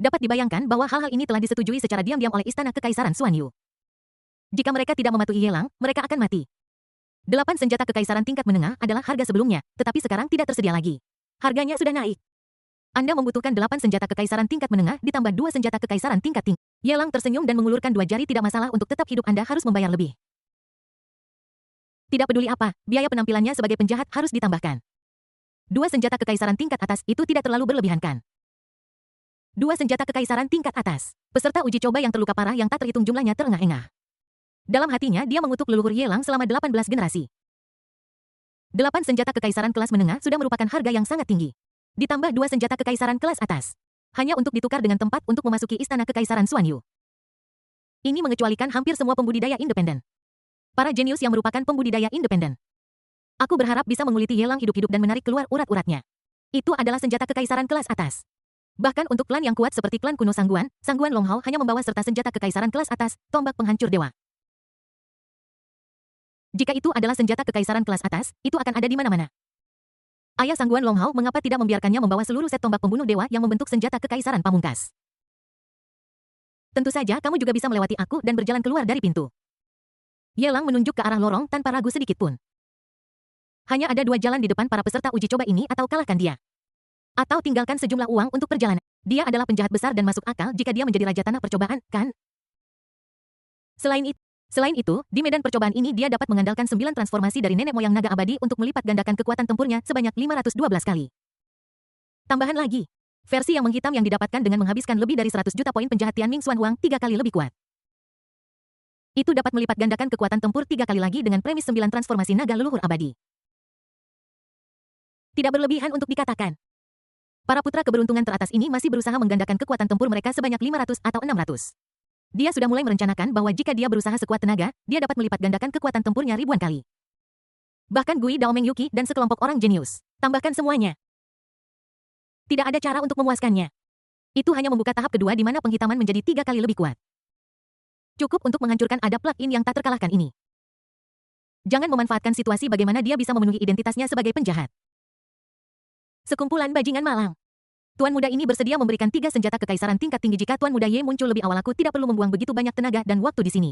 Dapat dibayangkan bahwa hal-hal ini telah disetujui secara diam-diam oleh Istana Kekaisaran Xuanyu. Jika mereka tidak mematuhi Ye Lang, mereka akan mati. 8 senjata kekaisaran tingkat menengah adalah harga sebelumnya, tetapi sekarang tidak tersedia lagi. Harganya sudah naik. Anda membutuhkan 8 senjata kekaisaran tingkat menengah ditambah 2 senjata kekaisaran tingkat tinggi. Ye Lang tersenyum dan mengulurkan 2 jari. Tidak masalah, untuk tetap hidup Anda harus membayar lebih. Tidak peduli apa, biaya penampilannya sebagai penjahat harus ditambahkan. 2 senjata kekaisaran tingkat atas itu tidak terlalu berlebihan kan? 2 senjata kekaisaran tingkat atas. Peserta uji coba yang terluka parah yang tak terhitung jumlahnya terengah-engah. Dalam hatinya dia mengutuk leluhur Ye Lang selama 18 generasi. 8 senjata kekaisaran kelas menengah sudah merupakan harga yang sangat tinggi. Ditambah 2 senjata kekaisaran kelas atas. Hanya untuk ditukar dengan tempat untuk memasuki Istana Kekaisaran Xuanyu. Ini mengecualikan hampir semua pembudidaya independen. Para jenius yang merupakan pembudidaya independen. Aku berharap bisa menguliti Ye Lang hidup-hidup dan menarik keluar urat-uratnya. Itu adalah senjata kekaisaran kelas atas. Bahkan untuk klan yang kuat seperti klan kuno Sangguan Longhao hanya membawa serta senjata kekaisaran kelas atas, tombak penghancur dewa. Jika itu adalah senjata kekaisaran kelas atas, itu akan ada di mana-mana. Ayah Sangguan Longhao mengapa tidak membiarkannya membawa seluruh set tombak pembunuh dewa yang membentuk senjata kekaisaran pamungkas? Tentu saja kamu juga bisa melewati aku dan berjalan keluar dari pintu. Ye Lang menunjuk ke arah lorong tanpa ragu sedikit pun. Hanya ada 2 jalan di depan para peserta uji coba ini, atau kalahkan dia. Atau tinggalkan sejumlah uang untuk perjalanan. Dia adalah penjahat besar dan masuk akal jika dia menjadi raja tanah percobaan, kan? Selain itu, di medan percobaan ini dia dapat mengandalkan 9 transformasi dari nenek moyang naga abadi untuk melipat gandakan kekuatan tempurnya sebanyak 512 kali. Tambahan lagi, versi yang menghitam yang didapatkan dengan menghabiskan lebih dari 100 juta poin penjahat Tianming Xuan Huang 3 kali lebih kuat. Itu dapat melipat gandakan kekuatan tempur 3 kali lagi dengan premis 9 transformasi naga leluhur abadi. Tidak berlebihan untuk dikatakan. Para putra keberuntungan teratas ini masih berusaha menggandakan kekuatan tempur mereka sebanyak 500 atau 600. Dia sudah mulai merencanakan bahwa jika dia berusaha sekuat tenaga, dia dapat melipat gandakan kekuatan tempurnya ribuan kali. Bahkan Gui Daomeng Yuki dan sekelompok orang jenius. Tambahkan semuanya. Tidak ada cara untuk memuaskannya. Itu hanya membuka tahap kedua di mana penghitaman menjadi 3 kali lebih kuat. Cukup untuk menghancurkan adab plug-in yang tak terkalahkan ini. Jangan memanfaatkan situasi bagaimana dia bisa memenuhi identitasnya sebagai penjahat. Sekumpulan bajingan malang. Tuan muda ini bersedia memberikan 3 senjata kekaisaran tingkat tinggi jika Tuan muda Ye muncul lebih awal. Aku tidak perlu membuang begitu banyak tenaga dan waktu di sini.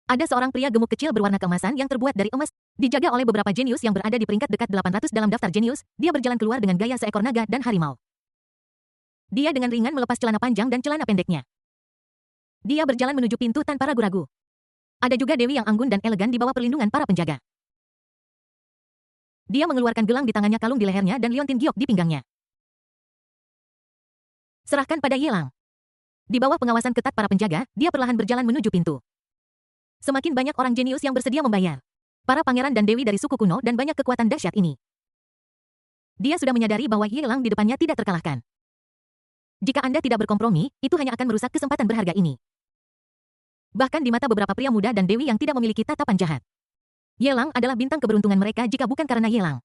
Ada seorang pria gemuk kecil berwarna keemasan yang terbuat dari emas, dijaga oleh beberapa jenius yang berada di peringkat dekat 800 dalam daftar jenius. Dia berjalan keluar dengan gaya seekor naga dan harimau. Dia dengan ringan melepas celana panjang dan celana pendeknya. Dia berjalan menuju pintu tanpa ragu-ragu. Ada juga dewi yang anggun dan elegan di bawah perlindungan para penjaga. Dia mengeluarkan gelang di tangannya, kalung di lehernya, dan liontin giok di pinggangnya. Serahkan pada Ye Lang. Di bawah pengawasan ketat para penjaga, dia perlahan berjalan menuju pintu. Semakin banyak orang jenius yang bersedia membayar. Para pangeran dan dewi dari suku kuno dan banyak kekuatan dahsyat ini. Dia sudah menyadari bahwa Ye Lang di depannya tidak terkalahkan. Jika Anda tidak berkompromi, itu hanya akan merusak kesempatan berharga ini. Bahkan di mata beberapa pria muda dan dewi yang tidak memiliki tatapan jahat. Ye Lang adalah bintang keberuntungan mereka jika bukan karena Ye Lang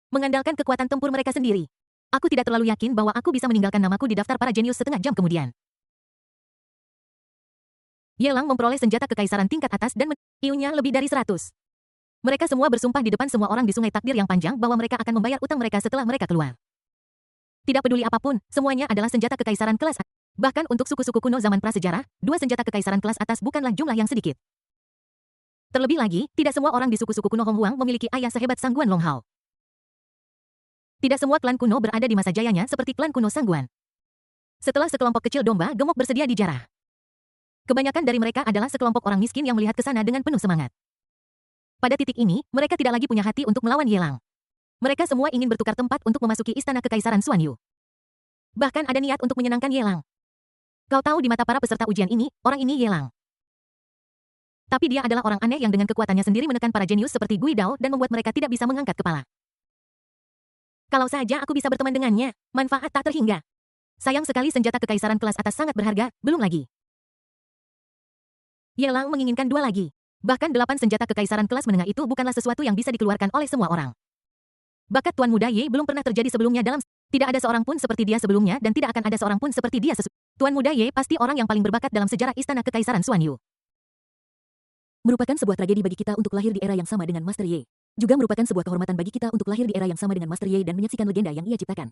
mengandalkan kekuatan tempur mereka sendiri. Aku tidak terlalu yakin bahwa aku bisa meninggalkan namaku di daftar para jenius setengah jam kemudian. Ye Lang memperoleh senjata kekaisaran tingkat atas dan IU-nya lebih dari 100. Mereka semua bersumpah di depan semua orang di sungai takdir yang panjang bahwa mereka akan membayar utang mereka setelah mereka keluar. Tidak peduli apapun, semuanya adalah senjata kekaisaran kelas atas. Bahkan untuk suku-suku kuno zaman prasejarah, 2 senjata kekaisaran kelas atas bukanlah jumlah yang sedikit. Terlebih lagi, tidak semua orang di suku-suku kuno Hong Huang memiliki ayah sehebat Sangguan Longhao. Tidak semua klan kuno berada di masa jayanya seperti klan kuno Sangguan. Setelah sekelompok kecil domba gemuk bersedia dijarah. Kebanyakan dari mereka adalah sekelompok orang miskin yang melihat ke sana dengan penuh semangat. Pada titik ini, mereka tidak lagi punya hati untuk melawan Ye Lang. Mereka semua ingin bertukar tempat untuk memasuki Istana Kekaisaran Xuanyu. Bahkan ada niat untuk menyenangkan Ye Lang. Kau tahu di mata para peserta ujian ini, orang ini Ye Lang. Tapi dia adalah orang aneh yang dengan kekuatannya sendiri menekan para jenius seperti Gui Dao dan membuat mereka tidak bisa mengangkat kepala. Kalau saja aku bisa berteman dengannya, manfaat tak terhingga. Sayang sekali senjata kekaisaran kelas atas sangat berharga, belum lagi. Ye Lang menginginkan 2 lagi. Bahkan 8 senjata kekaisaran kelas menengah itu bukanlah sesuatu yang bisa dikeluarkan oleh semua orang. Bakat Tuan Muda Ye belum pernah terjadi sebelumnya dalam... Tidak ada seorang pun seperti dia sebelumnya dan tidak akan ada seorang pun seperti dia Tuan Muda Ye pasti orang yang paling berbakat dalam sejarah Istana Kekaisaran Xuanyu. Merupakan sebuah tragedi bagi kita untuk lahir di era yang sama dengan Master Yi. Juga merupakan sebuah kehormatan bagi kita untuk lahir di era yang sama dengan Master Yi dan menyaksikan legenda yang ia ciptakan.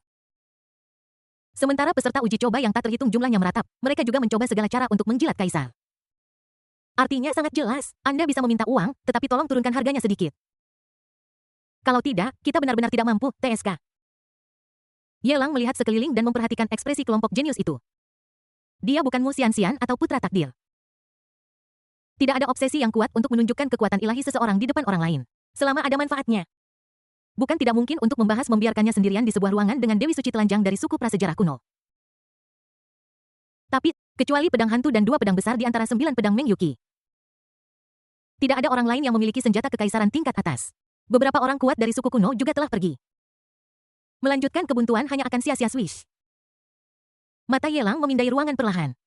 Sementara peserta uji coba yang tak terhitung jumlahnya meratap, mereka juga mencoba segala cara untuk menjilat kaisar. Artinya sangat jelas, Anda bisa meminta uang, tetapi tolong turunkan harganya sedikit. Kalau tidak, kita benar-benar tidak mampu, TSK. Yelang melihat sekeliling dan memperhatikan ekspresi kelompok jenius itu. Dia bukan Mu Xianxian atau putra takdir. Tidak ada obsesi yang kuat untuk menunjukkan kekuatan ilahi seseorang di depan orang lain. Selama ada manfaatnya. Bukan tidak mungkin untuk membahas membiarkannya sendirian di sebuah ruangan dengan Dewi Suci telanjang dari suku prasejarah kuno. Tapi, kecuali pedang hantu dan 2 pedang besar di antara 9 pedang Meng Yuqi. Tidak ada orang lain yang memiliki senjata kekaisaran tingkat atas. Beberapa orang kuat dari suku kuno juga telah pergi. Melanjutkan kebuntuan hanya akan sia-sia swish. Mata Yelang memindai ruangan perlahan.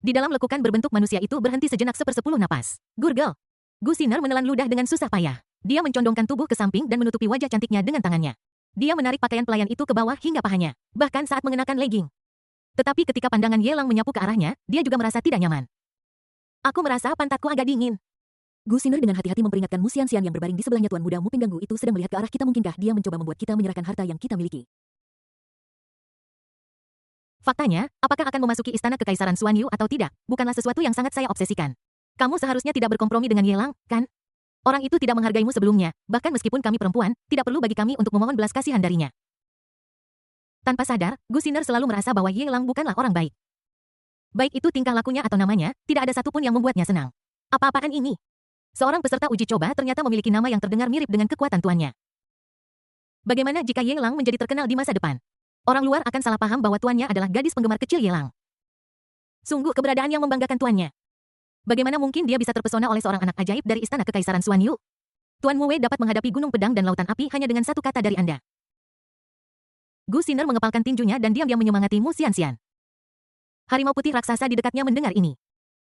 Di dalam lekukan berbentuk manusia itu berhenti sejenak 1/10 napas. Gurgel. Gu Xiner menelan ludah dengan susah payah. Dia mencondongkan tubuh ke samping dan menutupi wajah cantiknya dengan tangannya. Dia menarik pakaian pelayan itu ke bawah hingga pahanya, bahkan saat mengenakan legging. Tetapi ketika pandangan Yelang menyapu ke arahnya, dia juga merasa tidak nyaman. Aku merasa pantatku agak dingin. Gu Xiner dengan hati-hati memperingatkan Mu Xianxian yang berbaring di sebelahnya Tuan Muda Mu Pengganggu itu sedang melihat ke arah kita. Mungkinkah dia mencoba membuat kita menyerahkan harta yang kita miliki? Faktanya, apakah akan memasuki istana kekaisaran Xuanyu atau tidak, bukanlah sesuatu yang sangat saya obsesikan. Kamu seharusnya tidak berkompromi dengan Yelang, kan? Orang itu tidak menghargaimu sebelumnya, bahkan meskipun kami perempuan, tidak perlu bagi kami untuk memohon belas kasihan darinya. Tanpa sadar, Gu Xiner selalu merasa bahwa Yelang bukanlah orang baik. Baik itu tingkah lakunya atau namanya, tidak ada satupun yang membuatnya senang. Apa-apaan ini? Seorang peserta uji coba ternyata memiliki nama yang terdengar mirip dengan kekuatan tuannya. Bagaimana jika Yelang menjadi terkenal di masa depan? Orang luar akan salah paham bahwa tuannya adalah gadis penggemar kecil Yelang. Sungguh keberadaan yang membanggakan tuannya. Bagaimana mungkin dia bisa terpesona oleh seorang anak ajaib dari istana kekaisaran Xuanyu? Tuan Muwei dapat menghadapi gunung pedang dan lautan api hanya dengan satu kata dari Anda. Gu Xiner mengepalkan tinjunya dan diam-diam menyemangati Mu Xianxian. Harimau putih raksasa di dekatnya mendengar ini.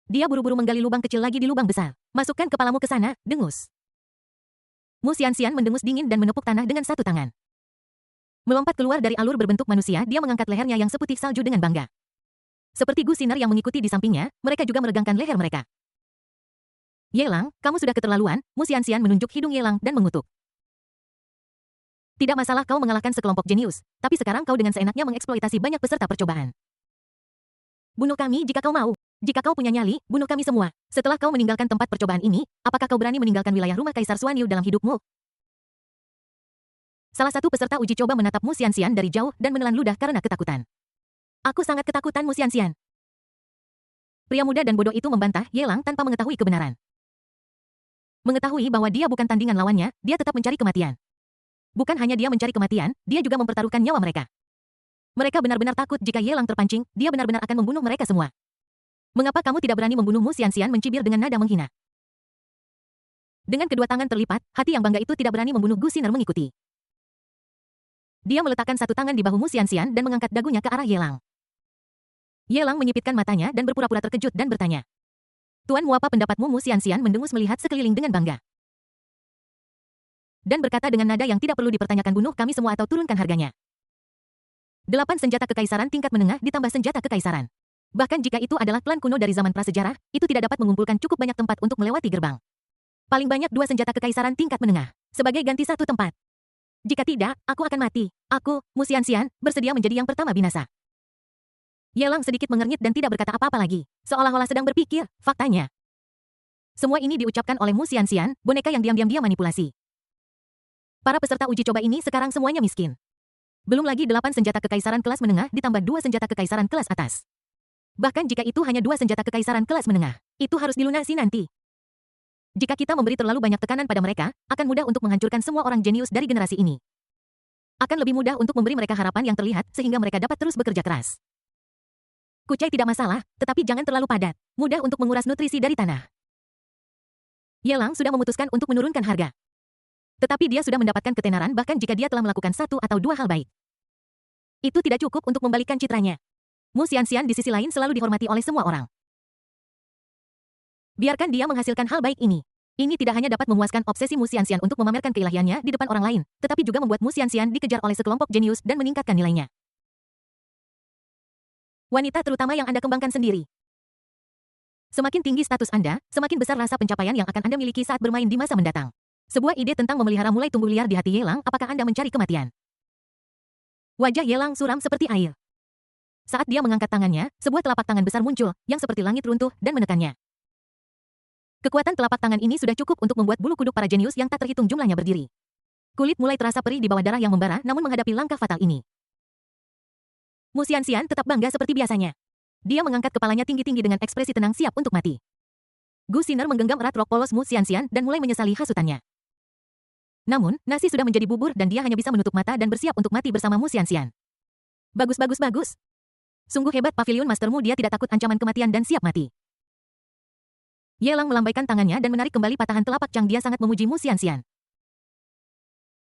Dia buru-buru menggali lubang kecil lagi di lubang besar. Masukkan kepalamu ke sana, dengus. Mu Xianxian mendengus dingin dan menepuk tanah dengan satu tangan. Melompat keluar dari alur berbentuk manusia, dia mengangkat lehernya yang seputih salju dengan bangga. Seperti Gu Xiner yang mengikuti di sampingnya, mereka juga meregangkan leher mereka. Yelang, kamu sudah keterlaluan, Mu Xianxian menunjuk hidung Yelang dan mengutuk. Tidak masalah kau mengalahkan sekelompok jenius, tapi sekarang kau dengan seenaknya mengeksploitasi banyak peserta percobaan. Bunuh kami jika kau mau. Jika kau punya nyali, bunuh kami semua. Setelah kau meninggalkan tempat percobaan ini, apakah kau berani meninggalkan wilayah rumah Kaisar Xuanyu dalam hidupmu? Salah satu peserta uji coba menatap Mu Xianxian dari jauh dan menelan ludah karena ketakutan. Aku sangat ketakutan, Mu Xianxian. Pria muda dan bodoh itu membantah Yelang tanpa mengetahui kebenaran. Mengetahui bahwa dia bukan tandingan lawannya, dia tetap mencari kematian. Bukan hanya dia mencari kematian, dia juga mempertaruhkan nyawa mereka. Mereka benar-benar takut jika Yelang terpancing, dia benar-benar akan membunuh mereka semua. Mengapa kamu tidak berani membunuh Mu Xianxian, mencibir dengan nada menghina. Dengan kedua tangan terlipat, hati yang bangga itu tidak berani membunuh Gu Xiner mengikuti. Dia meletakkan satu tangan di bahu Mu Xianxian dan mengangkat dagunya ke arah Yelang. Yelang menyipitkan matanya dan berpura-pura terkejut dan bertanya. Tuan Mu, apa pendapatmu? Mu Xianxian mendengus melihat sekeliling dengan bangga. Dan berkata dengan nada yang tidak perlu dipertanyakan, bunuh kami semua atau turunkan harganya. 8 senjata kekaisaran tingkat menengah ditambah senjata kekaisaran. Bahkan jika itu adalah klan kuno dari zaman prasejarah, itu tidak dapat mengumpulkan cukup banyak tempat untuk melewati gerbang. Paling banyak 2 senjata kekaisaran tingkat menengah, sebagai ganti satu tempat. Jika tidak, aku akan mati. Aku, Mu Xianxian, bersedia menjadi yang pertama binasa. Yelang sedikit mengernyit dan tidak berkata apa-apa lagi, seolah-olah sedang berpikir, faktanya. Semua ini diucapkan oleh Mu Xianxian, boneka yang diam-diam dia manipulasi. Para peserta uji coba ini sekarang semuanya miskin. Belum lagi 8 senjata kekaisaran kelas menengah ditambah 2 senjata kekaisaran kelas atas. Bahkan jika itu hanya 2 senjata kekaisaran kelas menengah, itu harus dilunasi nanti. Jika kita memberi terlalu banyak tekanan pada mereka, akan mudah untuk menghancurkan semua orang jenius dari generasi ini. Akan lebih mudah untuk memberi mereka harapan yang terlihat sehingga mereka dapat terus bekerja keras. Kucai tidak masalah, tetapi jangan terlalu padat. Mudah untuk menguras nutrisi dari tanah. Yelang sudah memutuskan untuk menurunkan harga. Tetapi dia sudah mendapatkan ketenaran bahkan jika dia telah melakukan 1 atau 2 hal baik. Itu tidak cukup untuk membalikkan citranya. Mu Xianxian di sisi lain selalu dihormati oleh semua orang. Biarkan dia menghasilkan hal baik ini. Ini tidak hanya dapat memuaskan obsesi Mu Xianxian untuk memamerkan keilahiannya di depan orang lain, tetapi juga membuat Mu Xianxian dikejar oleh sekelompok jenius dan meningkatkan nilainya. Wanita terutama yang Anda kembangkan sendiri. Semakin tinggi status Anda, semakin besar rasa pencapaian yang akan Anda miliki saat bermain di masa mendatang. Sebuah ide tentang memelihara mulai tumbuh liar di hati Ye Lang. Apakah Anda mencari kematian? Wajah Ye Lang suram seperti air. Saat dia mengangkat tangannya, sebuah telapak tangan besar muncul, yang seperti langit runtuh, dan menekannya. Kekuatan telapak tangan ini sudah cukup untuk membuat bulu kuduk para jenius yang tak terhitung jumlahnya berdiri. Kulit mulai terasa perih di bawah darah yang membara, namun menghadapi langkah fatal ini, Mu Xianxian tetap bangga seperti biasanya. Dia mengangkat kepalanya tinggi-tinggi dengan ekspresi tenang siap untuk mati. Gu Xiner menggenggam erat rok polos Mu Xianxian dan mulai menyesali hasutannya. Namun, nasi sudah menjadi bubur dan dia hanya bisa menutup mata dan bersiap untuk mati bersama Mu Xianxian. Bagus bagus bagus. Sungguh hebat Pavilion Mastermu, dia tidak takut ancaman kematian dan siap mati. Ye Lang melambaikan tangannya dan menarik kembali patahan telapak Chang. Dia sangat memuji Mu Xianxian.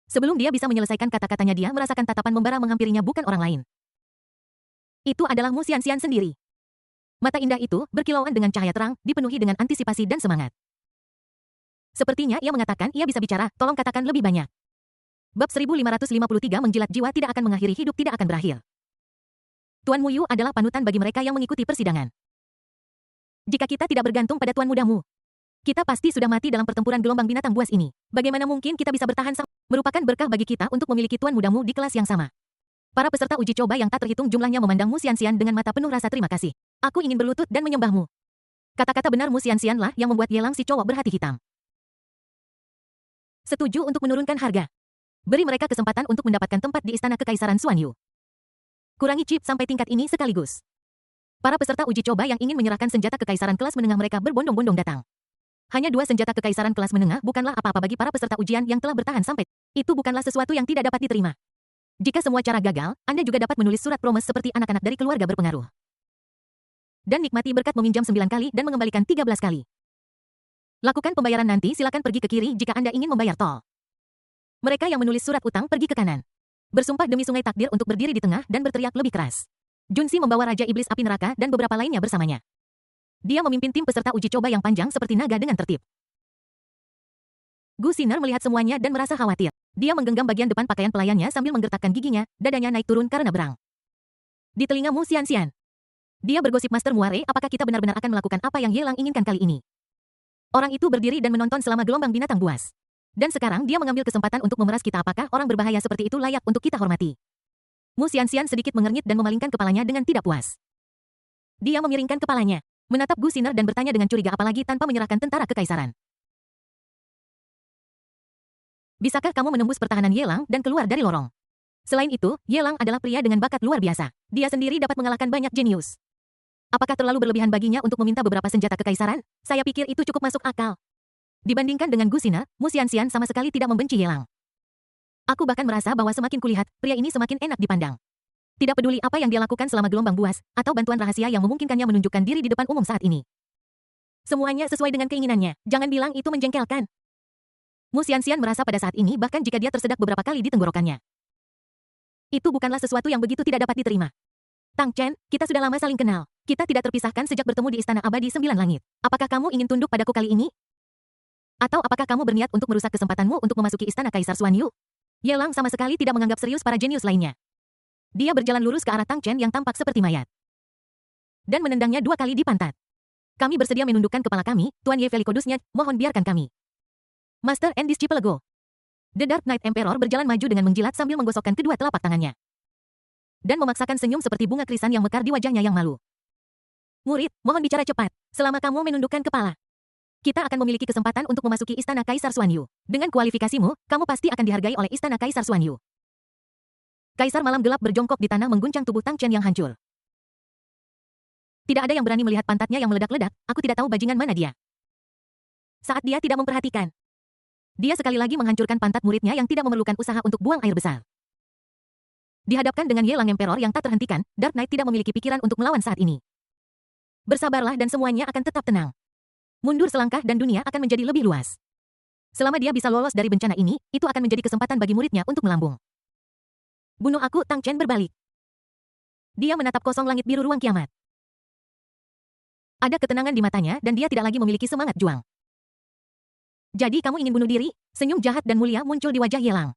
Sebelum dia bisa menyelesaikan kata-katanya, dia merasakan tatapan membara menghampirinya, bukan orang lain. Itu adalah Mu Xianxian sendiri. Mata indah itu berkilauan dengan cahaya terang, dipenuhi dengan antisipasi dan semangat. Sepertinya ia mengatakan ia bisa bicara, tolong katakan lebih banyak. Bab 1553 menjilat jiwa tidak akan mengakhiri hidup, tidak akan berakhir. Tuan Muyu adalah panutan bagi mereka yang mengikuti persidangan. Jika kita tidak bergantung pada Tuan Mudamu, kita pasti sudah mati dalam pertempuran gelombang binatang buas ini. Bagaimana mungkin kita bisa bertahan merupakan berkah bagi kita untuk memiliki Tuan Mudamu di kelas yang sama. Para peserta uji coba yang tak terhitung jumlahnya memandang Mu Xianxian dengan mata penuh rasa terima kasih. Aku ingin berlutut dan menyembahmu. Kata-kata benar Mu Xianxian lah yang membuat Ye Lang si cowok berhati hitam. Setuju untuk menurunkan harga. Beri mereka kesempatan untuk mendapatkan tempat di Istana Kekaisaran Xuan Yu. Kurangi chip sampai tingkat ini sekaligus. Para peserta uji coba yang ingin menyerahkan senjata kekaisaran kelas menengah mereka berbondong-bondong datang. Hanya 2 senjata kekaisaran kelas menengah bukanlah apa-apa bagi para peserta ujian yang telah bertahan sampai. Itu bukanlah sesuatu yang tidak dapat diterima. Jika semua cara gagal, Anda juga dapat menulis surat promes seperti anak-anak dari keluarga berpengaruh. Dan nikmati berkat meminjam 9 kali dan mengembalikan 13 kali. Lakukan pembayaran nanti, silakan pergi ke kiri jika Anda ingin membayar tol. Mereka yang menulis surat utang pergi ke kanan. Bersumpah demi sungai takdir untuk berdiri di tengah dan berteriak lebih keras. Junsi membawa Raja Iblis Api Neraka dan beberapa lainnya bersamanya. Dia memimpin tim peserta uji coba yang panjang seperti naga dengan tertib. Gu Xiner melihat semuanya dan merasa khawatir. Dia menggenggam bagian depan pakaian pelayannya sambil menggertakkan giginya, dadanya naik turun karena berang. Di telinga Mu Xianxian, dia bergosip, Master Muare, apakah kita benar-benar akan melakukan apa yang Ye Lang inginkan kali ini? Orang itu berdiri dan menonton selama gelombang binatang buas. Dan sekarang dia mengambil kesempatan untuk memeras kita. Apakah orang berbahaya seperti itu layak untuk kita hormati? Mu Xianxian sedikit mengernyit dan memalingkan kepalanya dengan tidak puas. Dia memiringkan kepalanya, menatap Gu Xiner dan bertanya dengan curiga, apalagi tanpa menyerahkan tentara kekaisaran. Bisakah kamu menembus pertahanan Ye Lang dan keluar dari lorong? Selain itu, Ye Lang adalah pria dengan bakat luar biasa. Dia sendiri dapat mengalahkan banyak jenius. Apakah terlalu berlebihan baginya untuk meminta beberapa senjata kekaisaran? Saya pikir itu cukup masuk akal. Dibandingkan dengan Gu Xiner, Mu Xianxian sama sekali tidak membenci Ye Lang. Aku bahkan merasa bahwa semakin kulihat, pria ini semakin enak dipandang. Tidak peduli apa yang dia lakukan selama gelombang buas, atau bantuan rahasia yang memungkinkannya menunjukkan diri di depan umum saat ini. Semuanya sesuai dengan keinginannya, jangan bilang itu menjengkelkan. Mu Xianxian merasa pada saat ini bahkan jika dia tersedak beberapa kali di tenggorokannya. Itu bukanlah sesuatu yang begitu tidak dapat diterima. Tang Chen, kita sudah lama saling kenal. Kita tidak terpisahkan sejak bertemu di Istana Abadi Sembilan Langit. Apakah kamu ingin tunduk padaku kali ini? Atau apakah kamu berniat untuk merusak kesempatanmu untuk memasuki Istana Kaisar Xuan Yu? Ye Lang sama sekali tidak menganggap serius para jenius lainnya. Dia berjalan lurus ke arah Tang Chen yang tampak seperti mayat. Dan menendangnya 2 kali di pantat. Kami bersedia menundukkan kepala kami, Tuan Ye Velicodusnya, mohon biarkan kami. Master and Disciple. The Dark Knight Emperor berjalan maju dengan menjilat sambil menggosokkan kedua telapak tangannya. Dan memaksakan senyum seperti bunga krisan yang mekar di wajahnya yang malu. Murid, mohon bicara cepat. Selama kamu menundukkan kepala, kita akan memiliki kesempatan untuk memasuki Istana Kaisar Xuan Yu. Dengan kualifikasimu, kamu pasti akan dihargai oleh Istana Kaisar Xuan Yu. Kaisar malam gelap berjongkok di tanah mengguncang tubuh Tang Chen yang hancur. Tidak ada yang berani melihat pantatnya yang meledak-ledak, aku tidak tahu bajingan mana dia. Saat dia tidak memperhatikan, dia sekali lagi menghancurkan pantat muridnya yang tidak memerlukan usaha untuk buang air besar. Dihadapkan dengan Ye Lang Emperor yang tak terhentikan, Dark Knight tidak memiliki pikiran untuk melawan saat ini. Bersabarlah dan semuanya akan tetap tenang. Mundur selangkah dan dunia akan menjadi lebih luas. Selama dia bisa lolos dari bencana ini, itu akan menjadi kesempatan bagi muridnya untuk melambung. Bunuh aku, Tang Chen berbalik. Dia menatap kosong langit biru ruang kiamat. Ada ketenangan di matanya dan dia tidak lagi memiliki semangat juang. Jadi kamu ingin bunuh diri? Senyum jahat dan mulia muncul di wajah Ye Lang.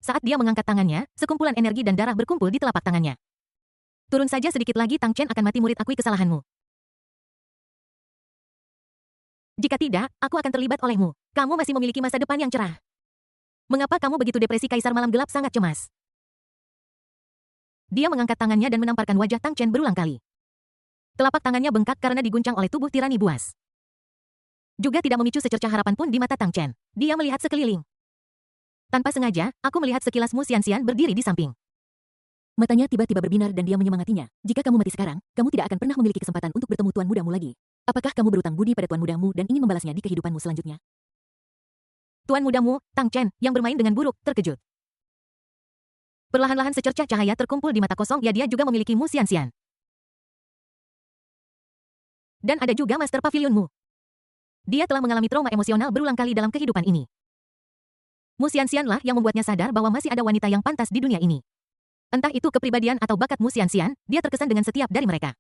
Saat dia mengangkat tangannya, sekumpulan energi dan darah berkumpul di telapak tangannya. Turun saja sedikit lagi, Tang Chen akan mati, murid, akui kesalahanmu. Jika tidak, aku akan terlibat olehmu. Kamu masih memiliki masa depan yang cerah. Mengapa kamu begitu depresi? Kaisar Malam Gelap sangat cemas. Dia mengangkat tangannya dan menamparkan wajah Tang Chen berulang kali. Telapak tangannya bengkak karena diguncang oleh tubuh tirani buas. Juga tidak memicu secercah harapan pun di mata Tang Chen. Dia melihat sekeliling. Tanpa sengaja, aku melihat sekilas Mu Xianxian berdiri di samping. Matanya tiba-tiba berbinar dan dia menyemangatinya. Jika kamu mati sekarang, kamu tidak akan pernah memiliki kesempatan untuk bertemu tuan mudamu lagi. Apakah kamu berutang budi pada tuan mudamu dan ingin membalasnya di kehidupanmu selanjutnya? Tuan mudamu, Tang Chen, yang bermain dengan buruk, terkejut. Perlahan-lahan secercah cahaya terkumpul di mata kosong. Dia juga memiliki Mu Xianxian. Dan ada juga Master Pavilionmu. Dia telah mengalami trauma emosional berulang kali dalam kehidupan ini. Mu Xianxian lah yang membuatnya sadar bahwa masih ada wanita yang pantas di dunia ini. Entah itu kepribadian atau bakat Mu Xianxian, dia terkesan dengan setiap dari mereka.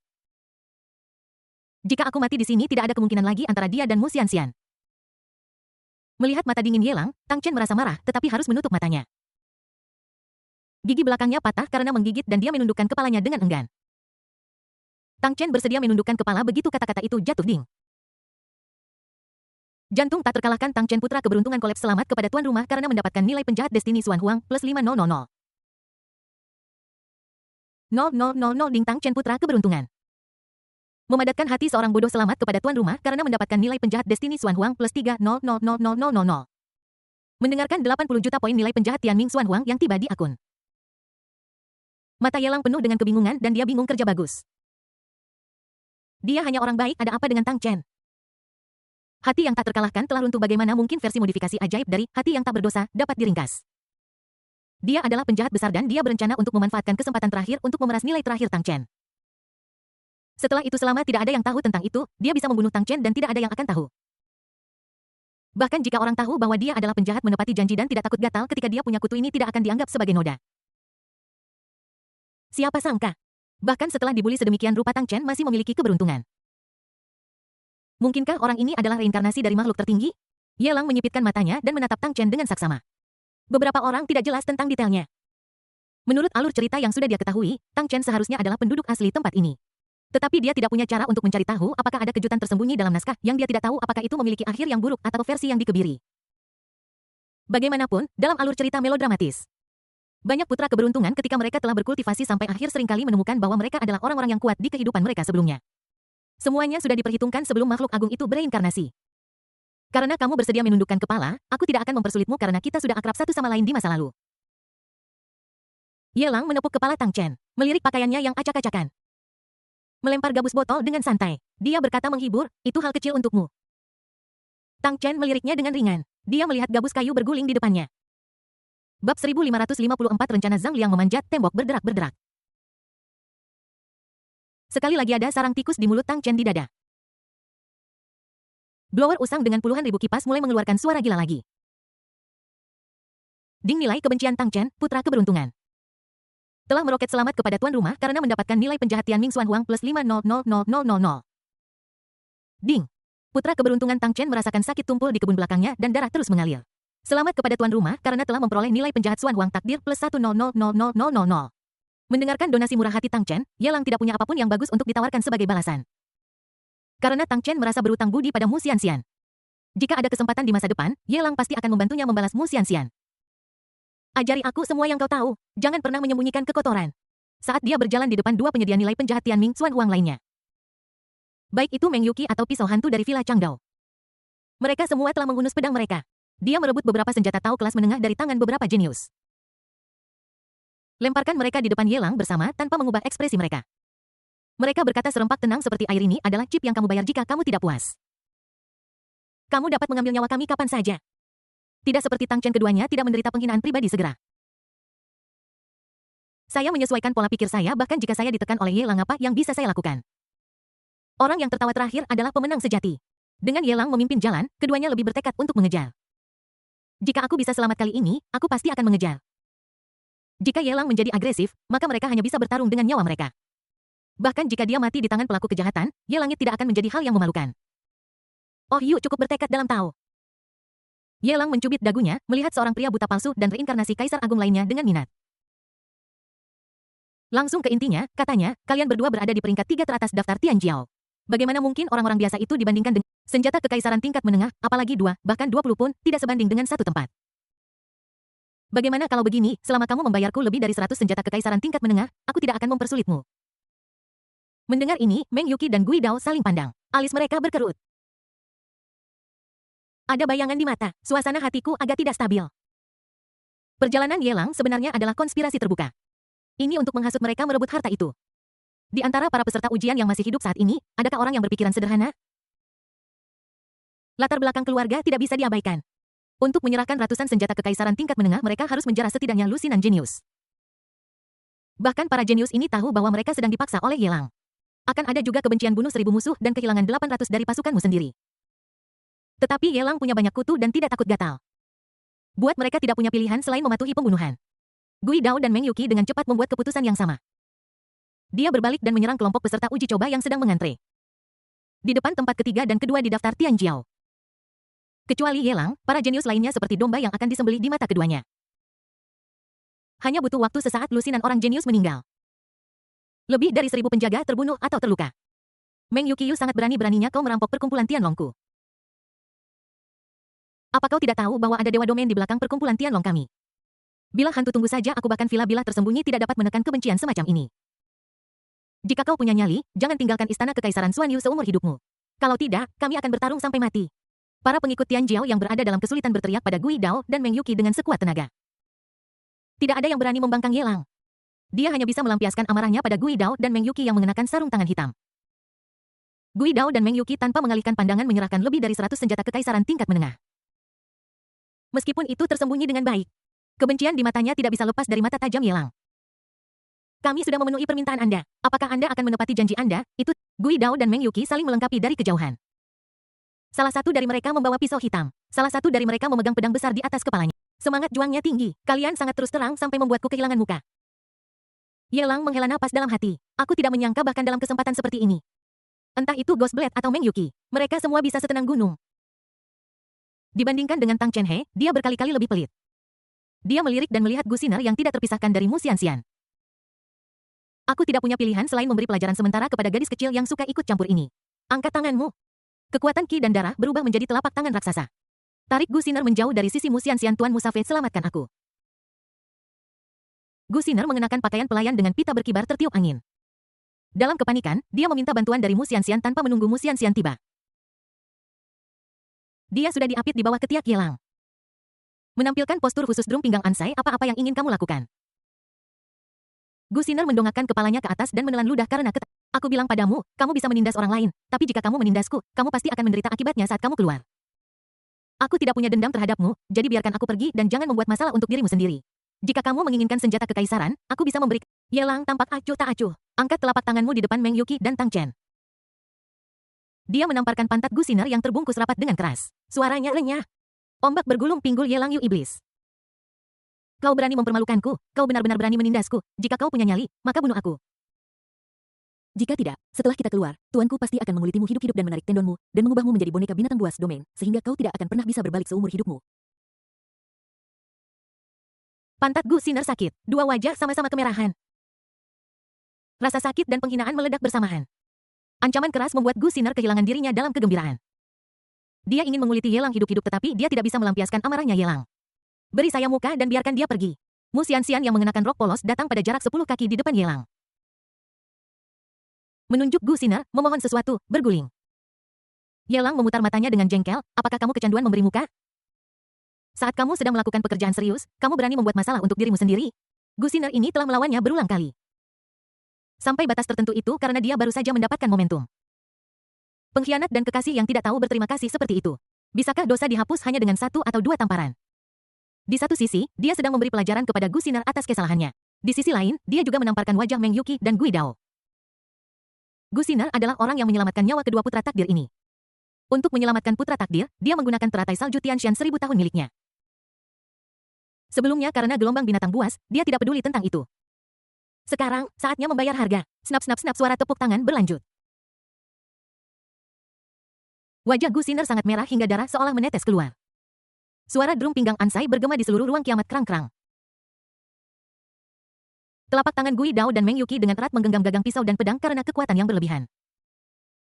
Jika aku mati di sini, tidak ada kemungkinan lagi antara dia dan Mu Xianxian. Melihat mata dingin Ye Lang, Tang Chen merasa marah, tetapi harus menutup matanya. Gigi belakangnya patah karena menggigit dan dia menundukkan kepalanya dengan enggan. Tang Chen bersedia menundukkan kepala begitu kata-kata itu jatuh ding. Jantung tak terkalahkan Tang Chen putra keberuntungan kolaps. Selamat kepada tuan rumah karena mendapatkan nilai penjahat destiny Xuan Huang plus 5000. 0000 ding Tang Chen putra keberuntungan. Memadatkan hati seorang bodoh. Selamat kepada tuan rumah karena mendapatkan nilai penjahat destiny Xuan Huang plus 300000. Mendengarkan 80 juta poin nilai penjahat Tianming Xuan Huang yang tiba di akun. Mata Ye Lang penuh dengan kebingungan dan dia bingung. Kerja bagus. Dia hanya orang baik. Ada apa dengan Tang Chen? Hati yang tak terkalahkan telah runtuh. Bagaimana mungkin versi modifikasi ajaib dari hati yang tak berdosa dapat diringkas? Dia adalah penjahat besar dan dia berencana untuk memanfaatkan kesempatan terakhir untuk memeras nilai terakhir Tang Chen. Setelah itu selama tidak ada yang tahu tentang itu, dia bisa membunuh Tang Chen dan tidak ada yang akan tahu. Bahkan jika orang tahu bahwa dia adalah penjahat menepati janji dan tidak takut gatal ketika dia punya kutu, ini tidak akan dianggap sebagai noda. Siapa sangka? Bahkan setelah dibully sedemikian rupa Tang Chen masih memiliki keberuntungan. Mungkinkah orang ini adalah reinkarnasi dari makhluk tertinggi? Ye Lang menyipitkan matanya dan menatap Tang Chen dengan saksama. Beberapa orang tidak jelas tentang detailnya. Menurut alur cerita yang sudah dia ketahui, Tang Chen seharusnya adalah penduduk asli tempat ini. Tetapi dia tidak punya cara untuk mencari tahu apakah ada kejutan tersembunyi dalam naskah yang dia tidak tahu apakah itu memiliki akhir yang buruk atau versi yang dikebiri. Bagaimanapun, dalam alur cerita melodramatis, banyak putra keberuntungan ketika mereka telah berkultivasi sampai akhir seringkali menemukan bahwa mereka adalah orang-orang yang kuat di kehidupan mereka sebelumnya. Semuanya sudah diperhitungkan sebelum makhluk agung itu bereinkarnasi. Karena kamu bersedia menundukkan kepala, aku tidak akan mempersulitmu karena kita sudah akrab satu sama lain di masa lalu. Ye Lang menepuk kepala Tang Chen, melirik pakaiannya yang acak-acakan. Melempar gabus botol dengan santai. Dia berkata menghibur, itu hal kecil untukmu. Tang Chen meliriknya dengan ringan. Dia melihat gabus kayu berguling di depannya. Bab 1554 Rencana Zhang Liang memanjat tembok berderak-berderak. Sekali lagi ada sarang tikus di mulut Tang Chen di dada. Blower usang dengan puluhan ribu kipas mulai mengeluarkan suara gila lagi. Ding nilai kebencian Tang Chen, putra keberuntungan. Telah meroket selamat kepada tuan rumah karena mendapatkan nilai penjahat Tianming Xuan Huang plus 500000. Ding. Putra keberuntungan Tang Chen merasakan sakit tumpul di kebun belakangnya dan darah terus mengalir. Selamat kepada tuan rumah karena telah memperoleh nilai penjahat Xuan Huang takdir plus 10000000. Mendengarkan donasi murah hati Tang Chen, Ye Lang tidak punya apapun yang bagus untuk ditawarkan sebagai balasan. Karena Tang Chen merasa berutang budi pada Mu Xianxian. Jika ada kesempatan di masa depan, Ye Lang pasti akan membantunya membalas Mu Xianxian. Ajari aku semua yang kau tahu, jangan pernah menyembunyikan kekotoran. Saat dia berjalan di depan dua penyedia nilai penjahat Tianming Xuan Huang lainnya. Baik itu Meng Yuki atau pisau hantu dari Villa Changdao. Mereka semua telah menghunus pedang mereka. Dia merebut beberapa senjata Tao kelas menengah dari tangan beberapa jenius. Lemparkan mereka di depan Ye Lang bersama tanpa mengubah ekspresi mereka. Mereka berkata serempak tenang seperti air, ini adalah chip yang kamu bayar jika kamu tidak puas. Kamu dapat mengambil nyawa kami kapan saja. Tidak seperti Tang Chen, keduanya tidak menderita penghinaan pribadi segera. Saya menyesuaikan pola pikir saya bahkan jika saya ditekan oleh Ye Lang, apa yang bisa saya lakukan? Orang yang tertawa terakhir adalah pemenang sejati. Dengan Ye Lang memimpin jalan, keduanya lebih bertekad untuk mengejar. Jika aku bisa selamat kali ini, aku pasti akan mengejar. Jika Ye Lang menjadi agresif, maka mereka hanya bisa bertarung dengan nyawa mereka. Bahkan jika dia mati di tangan pelaku kejahatan, Ye Langit tidak akan menjadi hal yang memalukan. Oh Yu cukup bertekad dalam Tao. Ye Lang mencubit dagunya, melihat seorang pria buta palsu dan reinkarnasi Kaisar Agung lainnya dengan minat. Langsung ke intinya, katanya, kalian berdua berada di peringkat 3 teratas daftar Tianjiao. Bagaimana mungkin orang-orang biasa itu dibandingkan dengan senjata kekaisaran tingkat menengah, apalagi 2, bahkan 20 pun, tidak sebanding dengan satu tempat. Bagaimana kalau begini, selama kamu membayarku lebih dari 100 senjata kekaisaran tingkat menengah, aku tidak akan mempersulitmu. Mendengar ini, Meng Yuqi dan Gui Dao saling pandang. Alis mereka berkerut. Ada bayangan di mata, suasana hatiku agak tidak stabil. Perjalanan Yelang sebenarnya adalah konspirasi terbuka. Ini untuk menghasut mereka merebut harta itu. Di antara para peserta ujian yang masih hidup saat ini, adakah orang yang berpikiran sederhana? Latar belakang keluarga tidak bisa diabaikan. Untuk menyerahkan ratusan senjata kekaisaran tingkat menengah, mereka harus menjara setidaknya lusinan jenius. Bahkan para jenius ini tahu bahwa mereka sedang dipaksa oleh Yelang. Akan ada juga kebencian bunuh 1000 musuh dan kehilangan 800 dari pasukanmu sendiri. Tetapi Yelang punya banyak kutu dan tidak takut gatal. Buat mereka tidak punya pilihan selain mematuhi pembunuhan. Gui Dao dan Meng Yuqi dengan cepat membuat keputusan yang sama. Dia berbalik dan menyerang kelompok peserta uji coba yang sedang mengantre. Di depan tempat ketiga dan kedua di daftar Tian Jiao. Kecuali Yelang, para jenius lainnya seperti domba yang akan disembelih di mata keduanya. Hanya butuh waktu sesaat lusinan orang jenius meninggal. Lebih dari 1000 penjaga terbunuh atau terluka. Meng Yuqiu sangat berani-beraninya kau merampok perkumpulan Tianlongku. Apa kau tidak tahu bahwa ada dewa domain di belakang perkumpulan Tianlong kami? Bilang hantu tunggu saja aku bahkan villa-villa tersembunyi tidak dapat menekan kebencian semacam ini. Jika kau punya nyali, jangan tinggalkan istana kekaisaran Xuan Yu seumur hidupmu. Kalau tidak, kami akan bertarung sampai mati. Para pengikut Tian Jiao yang berada dalam kesulitan berteriak pada Gui Dao dan Meng Yuqi dengan sekuat tenaga. Tidak ada yang berani membangkang Yelang. Dia hanya bisa melampiaskan amarahnya pada Gui Dao dan Meng Yuqi yang mengenakan sarung tangan hitam. Gui Dao dan Meng Yuqi tanpa mengalihkan pandangan menyerahkan lebih dari 100 senjata kekaisaran tingkat menengah. Meskipun itu tersembunyi dengan baik, kebencian di matanya tidak bisa lepas dari mata tajam Yelang. Kami sudah memenuhi permintaan Anda. Apakah Anda akan menepati janji Anda? Itu, Gui Dao dan Meng Yuqi saling melengkapi dari kejauhan. Salah satu dari mereka membawa pisau hitam. Salah satu dari mereka memegang pedang besar di atas kepalanya. Semangat juangnya tinggi. Kalian sangat terus terang sampai membuatku kehilangan muka. Yelang menghela napas dalam hati. Aku tidak menyangka bahkan dalam kesempatan seperti ini. Entah itu Ghost Blade atau Meng Yuqi, mereka semua bisa setenang gunung. Dibandingkan dengan Tang Chenhe, dia berkali-kali lebih pelit. Dia melirik dan melihat Gu Xiner yang tidak terpisahkan dari Mu Xianxian. Aku tidak punya pilihan selain memberi pelajaran sementara kepada gadis kecil yang suka ikut campur ini. Angkat tanganmu. Kekuatan ki dan darah berubah menjadi telapak tangan raksasa. Tarik Gu Xiner menjauh dari sisi Mu Xianxian. Tuan Musafe, selamatkan aku. Gu Xiner mengenakan pakaian pelayan dengan pita berkibar tertiup angin. Dalam kepanikan, dia meminta bantuan dari Mu Xianxian tanpa menunggu Mu Xianxian tiba. Dia sudah diapit di bawah ketiak Yelang. Menampilkan postur khusus drum pinggang Ansai, apa-apa yang ingin kamu lakukan. Gu Xiner mendongakkan kepalanya ke atas dan menelan ludah karena Aku bilang padamu, kamu bisa menindas orang lain, tapi jika kamu menindasku, kamu pasti akan menderita akibatnya saat kamu keluar. Aku tidak punya dendam terhadapmu, jadi biarkan aku pergi dan jangan membuat masalah untuk dirimu sendiri. Jika kamu menginginkan senjata kekaisaran, aku bisa memberi. Yelang tampak acuh tak acuh. Angkat telapak tanganmu di depan Meng Yuqi dan Tang Chen. Dia menamparkan pantat Gu Xiner yang terbungkus rapat dengan keras. Suaranya renyah. Ombak bergulung pinggul Yelang Yu iblis. Kau berani mempermalukanku, kau benar-benar berani menindasku. Jika kau punya nyali, maka bunuh aku. Jika tidak, setelah kita keluar, tuanku pasti akan mengulitimu hidup-hidup dan menarik tendonmu, dan mengubahmu menjadi boneka binatang buas domain, sehingga kau tidak akan pernah bisa berbalik seumur hidupmu. Pantat Gu Xiner sakit, dua wajah sama-sama kemerahan. Rasa sakit dan penghinaan meledak bersamaan. Ancaman keras membuat Gu Xiner kehilangan dirinya dalam kegembiraan. Dia ingin menguliti Yelang hidup-hidup tetapi dia tidak bisa melampiaskan amarahnya Yelang. Beri saya muka dan biarkan dia pergi. Mu Xianxian yang mengenakan rok polos datang pada jarak 10 kaki di depan Yelang. Menunjuk Gu Xiner, memohon sesuatu, berguling. Yelang memutar matanya dengan jengkel, apakah kamu kecanduan memberi muka? Saat kamu sedang melakukan pekerjaan serius, kamu berani membuat masalah untuk dirimu sendiri? Gu Xiner ini telah melawannya berulang kali. Sampai batas tertentu itu karena dia baru saja mendapatkan momentum. Pengkhianat dan kekasih yang tidak tahu berterima kasih seperti itu. Bisakah dosa dihapus hanya dengan 1 atau 2 tamparan? Di satu sisi, dia sedang memberi pelajaran kepada Gu Xiner atas kesalahannya. Di sisi lain, dia juga menamparkan wajah Meng Yuqi dan Gui Dao. Gu Xiner adalah orang yang menyelamatkan nyawa kedua putra takdir ini. Untuk menyelamatkan putra takdir, dia menggunakan teratai salju Tianshan 1000 tahun miliknya. Sebelumnya karena gelombang binatang buas, dia tidak peduli tentang itu. Sekarang, saatnya membayar harga. Snap-snap-snap suara tepuk tangan berlanjut. Wajah Gu Xiner sangat merah hingga darah seolah menetes keluar. Suara drum pinggang Ansai bergema di seluruh ruang kiamat krang-krang. Telapak tangan Gui Dao dan Meng Yuqi dengan erat menggenggam gagang pisau dan pedang karena kekuatan yang berlebihan.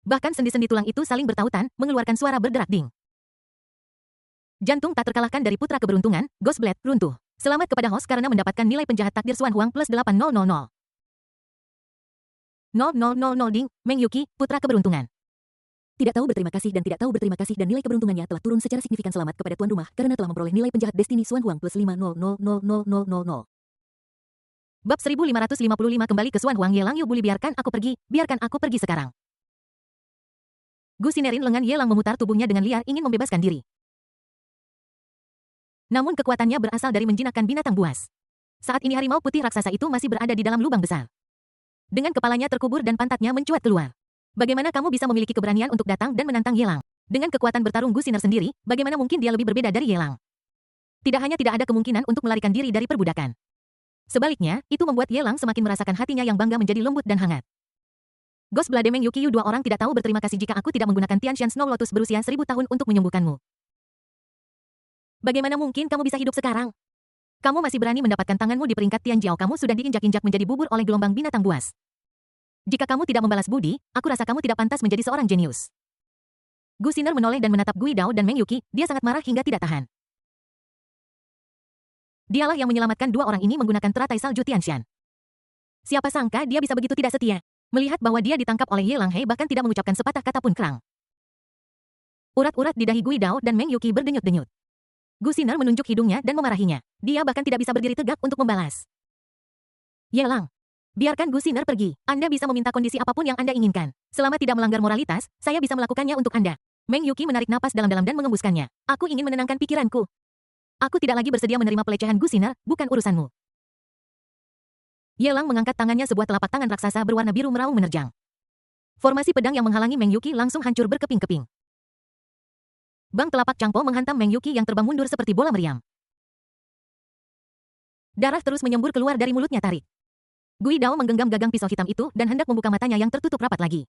Bahkan sendi-sendi tulang itu saling bertautan, mengeluarkan suara berderak ding. Jantung tak terkalahkan dari putra keberuntungan, Ghostblade, runtuh. Selamat kepada host karena mendapatkan nilai penjahat takdir Xuan Huang plus 8000. 0000 ding, Meng Yuqi, putra keberuntungan. Tidak tahu berterima kasih dan tidak tahu berterima kasih dan nilai keberuntungannya telah turun secara signifikan. Selamat kepada tuan rumah karena telah memperoleh nilai penjahat destiny Xuan Huang plus 50000000. Bab 1555 kembali ke Xuan Huang. Ye Lang, Yu Buli, biarkan aku pergi sekarang. Gu Sinerin lengan Ye Lang memutar tubuhnya dengan liar ingin membebaskan diri. Namun kekuatannya berasal dari menjinakkan binatang buas. Saat ini harimau putih raksasa itu masih berada di dalam lubang besar. Dengan kepalanya terkubur dan pantatnya mencuat keluar. Bagaimana kamu bisa memiliki keberanian untuk datang dan menantang Ye Lang? Dengan kekuatan bertarung Gu Siner sendiri, bagaimana mungkin dia lebih berbeda dari Ye Lang? Tidak hanya tidak ada kemungkinan untuk melarikan diri dari perbudakan. Sebaliknya, itu membuat Ye Lang semakin merasakan hatinya yang bangga menjadi lembut dan hangat. Ghostblade Meng Yuqi, dua orang tidak tahu berterima kasih jika aku tidak menggunakan Tianshan Snow Lotus berusia 1000 tahun untuk menyembuhkanmu. Bagaimana mungkin kamu bisa hidup sekarang? Kamu masih berani mendapatkan tanganmu di peringkat Tianjiao. Kamu sudah diinjak-injak menjadi bubur oleh gelombang binatang buas. Jika kamu tidak membalas budi, aku rasa kamu tidak pantas menjadi seorang jenius. Gu Siner menoleh dan menatap Gui Dao dan Meng Yuqi, dia sangat marah hingga tidak tahan. Dialah yang menyelamatkan dua orang ini menggunakan teratai salju Tianshan. Siapa sangka dia bisa begitu tidak setia. Melihat bahwa dia ditangkap oleh Ye Lang Hei bahkan tidak mengucapkan sepatah kata pun kerang. Urat-urat di dahi Gui Dao dan Meng Yuqi berdenyut-denyut. Gu Siner menunjuk hidungnya dan memarahinya. Dia bahkan tidak bisa berdiri tegak untuk membalas. Ye Lang, biarkan Gu Siner pergi. Anda bisa meminta kondisi apapun yang Anda inginkan. Selama tidak melanggar moralitas, saya bisa melakukannya untuk Anda. Meng Yuqi menarik napas dalam-dalam dan mengembuskannya. Aku ingin menenangkan pikiranku. Aku tidak lagi bersedia menerima pelecehan Gu Siner, bukan urusanmu. Ye Lang mengangkat tangannya, sebuah telapak tangan raksasa berwarna biru meraung menerjang. Formasi pedang yang menghalangi Meng Yuqi langsung hancur berkeping-keping. Bang telapak Changpo menghantam Meng Yuqi yang terbang mundur seperti bola meriam. Darah terus menyembur keluar dari mulutnya tarik. Gui Dao menggenggam gagang pisau hitam itu dan hendak membuka matanya yang tertutup rapat lagi.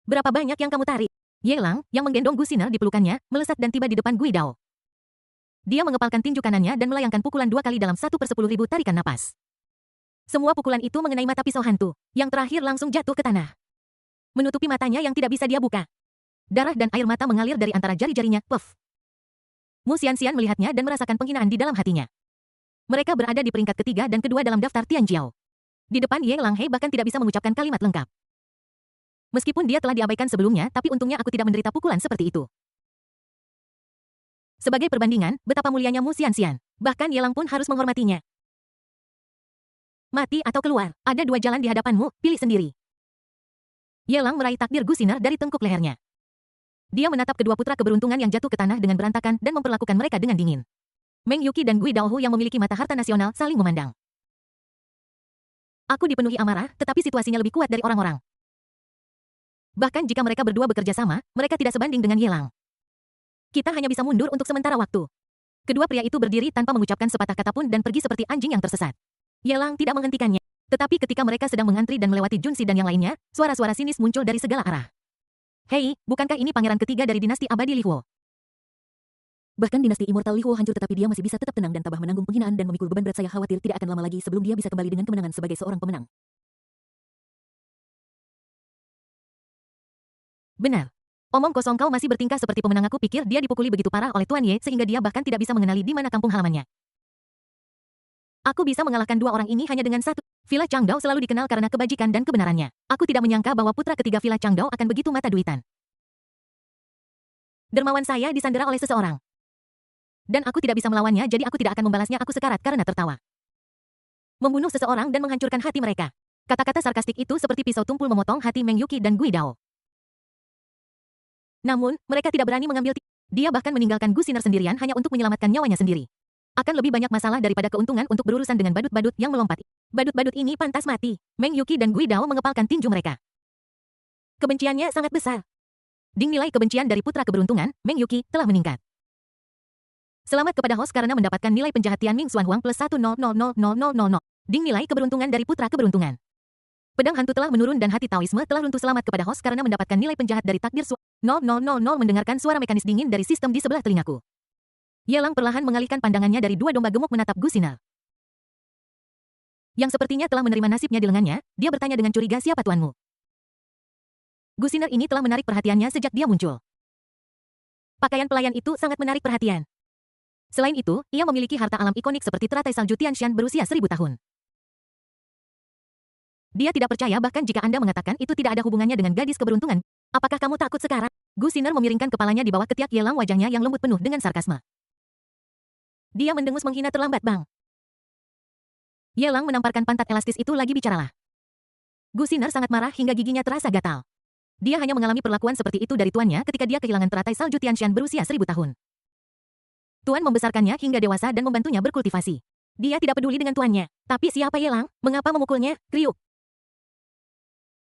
Berapa banyak yang kamu tarik? Ye Lang, yang menggendong Gu Siner di pelukannya, melesat dan tiba di depan Gui Dao. Dia mengepalkan tinju kanannya dan melayangkan pukulan 2 kali dalam 1/10.000 tarikan napas. Semua pukulan itu mengenai mata pisau hantu, yang terakhir langsung jatuh ke tanah. Menutupi matanya yang tidak bisa dia buka. Darah dan air mata mengalir dari antara jari-jarinya, puff. Mu Xianxian melihatnya dan merasakan penghinaan di dalam hatinya. Mereka berada di peringkat ketiga dan kedua dalam daftar Tianjiao. Di depan Ye Lang Hei bahkan tidak bisa mengucapkan kalimat lengkap. Meskipun dia telah diabaikan sebelumnya, tapi untungnya aku tidak menderita pukulan seperti itu. Sebagai perbandingan, betapa mulianya Mu Xianxian. Bahkan Ye Lang pun harus menghormatinya. Mati atau keluar, ada 2 jalan di hadapanmu, pilih sendiri. Ye Lang meraih takdir Gu Siner dari tengkuk lehernya. Dia menatap kedua putra keberuntungan yang jatuh ke tanah dengan berantakan dan memperlakukan mereka dengan dingin. Meng Yuqi dan Gui Daohu yang memiliki mata harta nasional saling memandang. Aku dipenuhi amarah, tetapi situasinya lebih kuat dari orang-orang. Bahkan jika mereka berdua bekerja sama, mereka tidak sebanding dengan Ye Lang. Kita hanya bisa mundur untuk sementara waktu. Kedua pria itu berdiri tanpa mengucapkan sepatah kata pun dan pergi seperti anjing yang tersesat. Ye Lang tidak menghentikannya. Tetapi ketika mereka sedang mengantri dan melewati Junsi dan yang lainnya, suara-suara sinis muncul dari segala arah. Hei, bukankah ini pangeran ketiga dari dinasti abadi Li Huo? Bahkan dinasti immortal Li Huo hancur tetapi dia masih bisa tetap tenang dan tabah menanggung penghinaan dan memikul beban berat. Saya khawatir tidak akan lama lagi sebelum dia bisa kembali dengan kemenangan sebagai seorang pemenang. Benar. Omong kosong, kau masih bertingkah seperti pemenang. Aku pikir dia dipukuli begitu parah oleh Tuan Ye sehingga dia bahkan tidak bisa mengenali di mana kampung halamannya. Aku bisa mengalahkan 2 orang ini hanya dengan 1. Villa Changdao selalu dikenal karena kebajikan dan kebenarannya. Aku tidak menyangka bahwa putra ketiga Villa Changdao akan begitu mata duitan. Dermawan saya disandera oleh seseorang. Dan aku tidak bisa melawannya, jadi aku tidak akan membalasnya. Aku sekarat karena tertawa. Membunuh seseorang dan menghancurkan hati mereka. Kata-kata sarkastik itu seperti pisau tumpul memotong hati Meng Yuqi dan Gui Dao. Namun, mereka tidak berani mengambil. Dia bahkan meninggalkan Gu Siner sendirian hanya untuk menyelamatkan nyawanya sendiri. Akan lebih banyak masalah daripada keuntungan untuk berurusan dengan badut-badut yang melompat. Badut-badut ini pantas mati. Meng Yuqi dan Gui Dao mengepalkan tinju mereka. Kebenciannya sangat besar. Ding nilai kebencian dari putra keberuntungan, Meng Yuqi, telah meningkat. Selamat kepada host karena mendapatkan nilai penjahat Tianming Xuan Huang plus 1000000. Ding nilai keberuntungan dari putra keberuntungan. Pedang hantu telah menurun dan hati Taoisme telah runtuh. Selamat kepada host karena mendapatkan nilai penjahat dari takdir 0000. Mendengarkan suara mekanis dingin dari sistem di sebelah telingaku. Ye Lang perlahan mengalihkan pandangannya dari 2 domba gemuk menatap Gu Siner. Yang sepertinya telah menerima nasibnya di lengannya, dia bertanya dengan curiga, siapa tuanmu? Gu Xiner ini telah menarik perhatiannya sejak dia muncul. Pakaian pelayan itu sangat menarik perhatian. Selain itu, ia memiliki harta alam ikonik seperti teratai salju Tianshan berusia 1000 tahun. Dia tidak percaya bahkan jika Anda mengatakan itu tidak ada hubungannya dengan gadis keberuntungan. Apakah kamu takut sekarang? Gu Xiner memiringkan kepalanya di bawah ketiak Ye Lang, wajahnya yang lembut penuh dengan sarkasme. Dia mendengus menghina terlambat bang. Ye Lang menamparkan pantat elastis itu lagi bicaralah. Gu Xiner sangat marah hingga giginya terasa gatal. Dia hanya mengalami perlakuan seperti itu dari tuannya ketika dia kehilangan teratai salju Tianshan berusia 1000 tahun. Tuan membesarkannya hingga dewasa dan membantunya berkultivasi. Dia tidak peduli dengan tuannya. Tapi siapa Ye Lang? Mengapa memukulnya? Kriuk.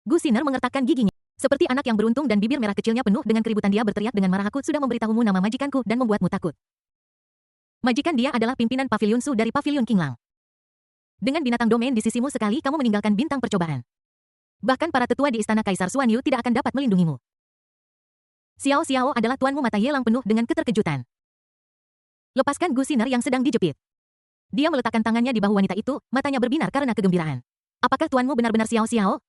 Gu Xiner mengertakkan giginya. Seperti anak yang beruntung dan bibir merah kecilnya penuh dengan keributan, dia berteriak dengan marah, aku sudah memberitahumu nama majikanku dan membuatmu takut. Majikan dia adalah pimpinan Pavilion Su dari Pavilion Qinglang. Dengan binatang domain di sisimu sekali kamu meninggalkan bintang percobaan. Bahkan para tetua di istana Kaisar Xuan Yu tidak akan dapat melindungimu. Xiao Xiao adalah tuanmu, mata Ye Lang penuh dengan keterkejutan. Lepaskan Gu Xiner yang sedang dijepit. Dia meletakkan tangannya di bahu wanita itu, matanya berbinar karena kegembiraan. Apakah tuanmu benar-benar Xiao Xiao?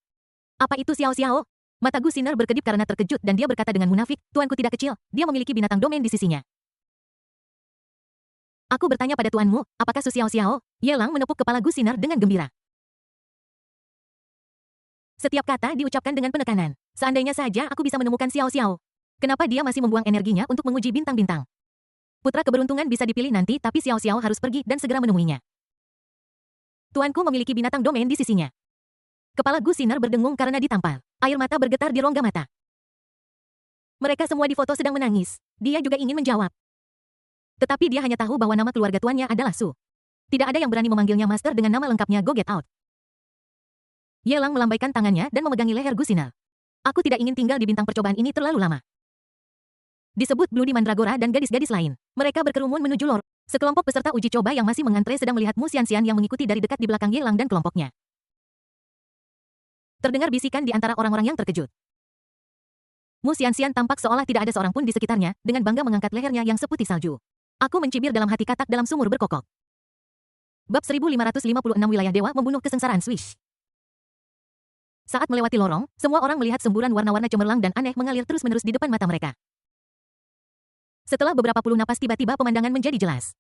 Apa itu Xiao Xiao? Mata Gu Xiner berkedip karena terkejut dan dia berkata dengan munafik, tuanku tidak kecil, dia memiliki binatang domain di sisinya. Aku bertanya pada tuanmu, apakah Su Xiao Xiao? Ye Lang menepuk kepala Gu Xiner dengan gembira. Setiap kata diucapkan dengan penekanan. Seandainya saja aku bisa menemukan Xiao Xiao. Kenapa dia masih membuang energinya untuk menguji bintang-bintang? Putra keberuntungan bisa dipilih nanti, tapi Xiao Xiao harus pergi dan segera menemuinya. Tuanku memiliki binatang domain di sisinya. Kepala Gu Xiner berdengung karena ditampar. Air mata bergetar di rongga mata. Mereka semua di foto sedang menangis. Dia juga ingin menjawab. Tetapi dia hanya tahu bahwa nama keluarga tuannya adalah Su. Tidak ada yang berani memanggilnya master dengan nama lengkapnya Go Get Out. Ye Lang melambaikan tangannya dan memegangi leher Gu Xiner. Aku tidak ingin tinggal di bintang percobaan ini terlalu lama. Disebut Bloody Mandragora dan gadis-gadis lain. Mereka berkerumun menuju lor. Sekelompok peserta uji coba yang masih mengantre sedang melihat Mu Xianxian yang mengikuti dari dekat di belakang Ye Lang dan kelompoknya. Terdengar bisikan di antara orang-orang yang terkejut. Mu Xianxian tampak seolah tidak ada seorang pun di sekitarnya, dengan bangga mengangkat lehernya yang seputih salju. Aku mencibir dalam hati, katak dalam sumur berkokok. Bab 1556 Wilayah Dewa membunuh kesengsaraan Swish. Saat melewati lorong, semua orang melihat semburan warna-warna cemerlang dan aneh mengalir terus-menerus di depan mata mereka. Setelah beberapa puluh napas tiba-tiba pemandangan menjadi jelas.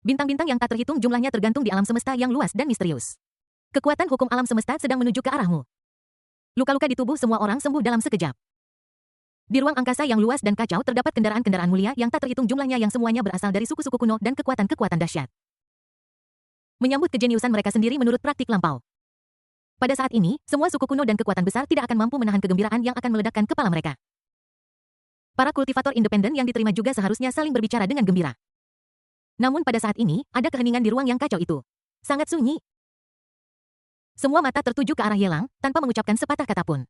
Bintang-bintang yang tak terhitung jumlahnya tergantung di alam semesta yang luas dan misterius. Kekuatan hukum alam semesta sedang menuju ke arahmu. Luka-luka di tubuh semua orang sembuh dalam sekejap. Di ruang angkasa yang luas dan kacau terdapat kendaraan-kendaraan mulia yang tak terhitung jumlahnya yang semuanya berasal dari suku-suku kuno dan kekuatan-kekuatan dahsyat. Menyambut kejeniusan mereka sendiri menurut praktik lampau. Pada saat ini, semua suku kuno dan kekuatan besar tidak akan mampu menahan kegembiraan yang akan meledakkan kepala mereka. Para kultivator independen yang diterima juga seharusnya saling berbicara dengan gembira. Namun pada saat ini, ada keheningan di ruang yang kacau itu. Sangat sunyi. Semua mata tertuju ke arah Ye Lang, tanpa mengucapkan sepatah kata pun.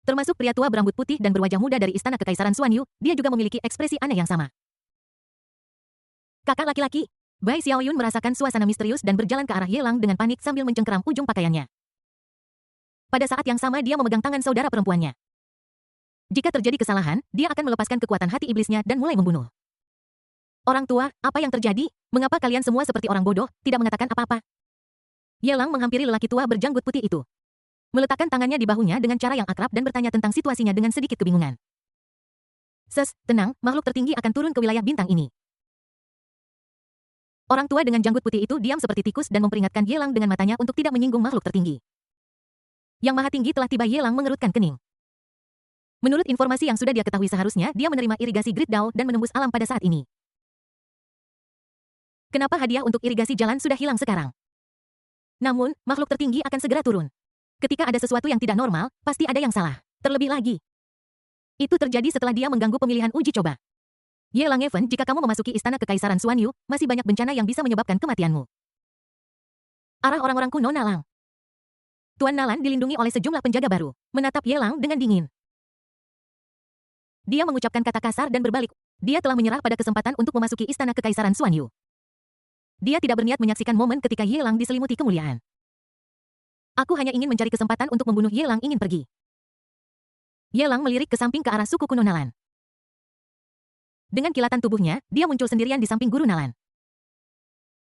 Termasuk pria tua berambut putih dan berwajah muda dari istana kekaisaran Xuan Yu, dia juga memiliki ekspresi aneh yang sama. Kakak laki-laki, Bai Xiaoyun merasakan suasana misterius dan berjalan ke arah Ye Lang dengan panik sambil mencengkeram ujung pakaiannya. Pada saat yang sama dia memegang tangan saudara perempuannya. Jika terjadi kesalahan, dia akan melepaskan kekuatan hati iblisnya dan mulai membunuh. Orang tua, apa yang terjadi? Mengapa kalian semua seperti orang bodoh, tidak mengatakan apa-apa? Ye Lang menghampiri lelaki tua berjanggut putih itu. Meletakkan tangannya di bahunya dengan cara yang akrab dan bertanya tentang situasinya dengan sedikit kebingungan. Tenang, makhluk tertinggi akan turun ke wilayah bintang ini. Orang tua dengan janggut putih itu diam seperti tikus dan memperingatkan Ye Lang dengan matanya untuk tidak menyinggung makhluk tertinggi. Yang maha tinggi telah tiba. Ye Lang mengerutkan kening. Menurut informasi yang sudah dia ketahui seharusnya dia menerima irigasi Grid Dao dan menembus alam pada saat ini. Kenapa hadiah untuk irigasi jalan sudah hilang sekarang? Namun, makhluk tertinggi akan segera turun. Ketika ada sesuatu yang tidak normal, pasti ada yang salah. Terlebih lagi. Itu terjadi setelah dia mengganggu pemilihan uji coba. Ye Lang Even, jika kamu memasuki istana kekaisaran Xuan Yu, masih banyak bencana yang bisa menyebabkan kematianmu. Arah orang-orang kuno Nalang. Tuan Nalan dilindungi oleh sejumlah penjaga baru, menatap Ye Lang dengan dingin. Dia mengucapkan kata kasar dan berbalik. Dia telah menyerah pada kesempatan untuk memasuki istana kekaisaran Xuan Yu. Dia tidak berniat menyaksikan momen ketika Ye Lang diselimuti kemuliaan. Aku hanya ingin mencari kesempatan untuk membunuh Ye Lang ingin pergi. Ye Lang melirik ke samping ke arah suku kuno Nalan. Dengan kilatan tubuhnya, dia muncul sendirian di samping guru Nalan.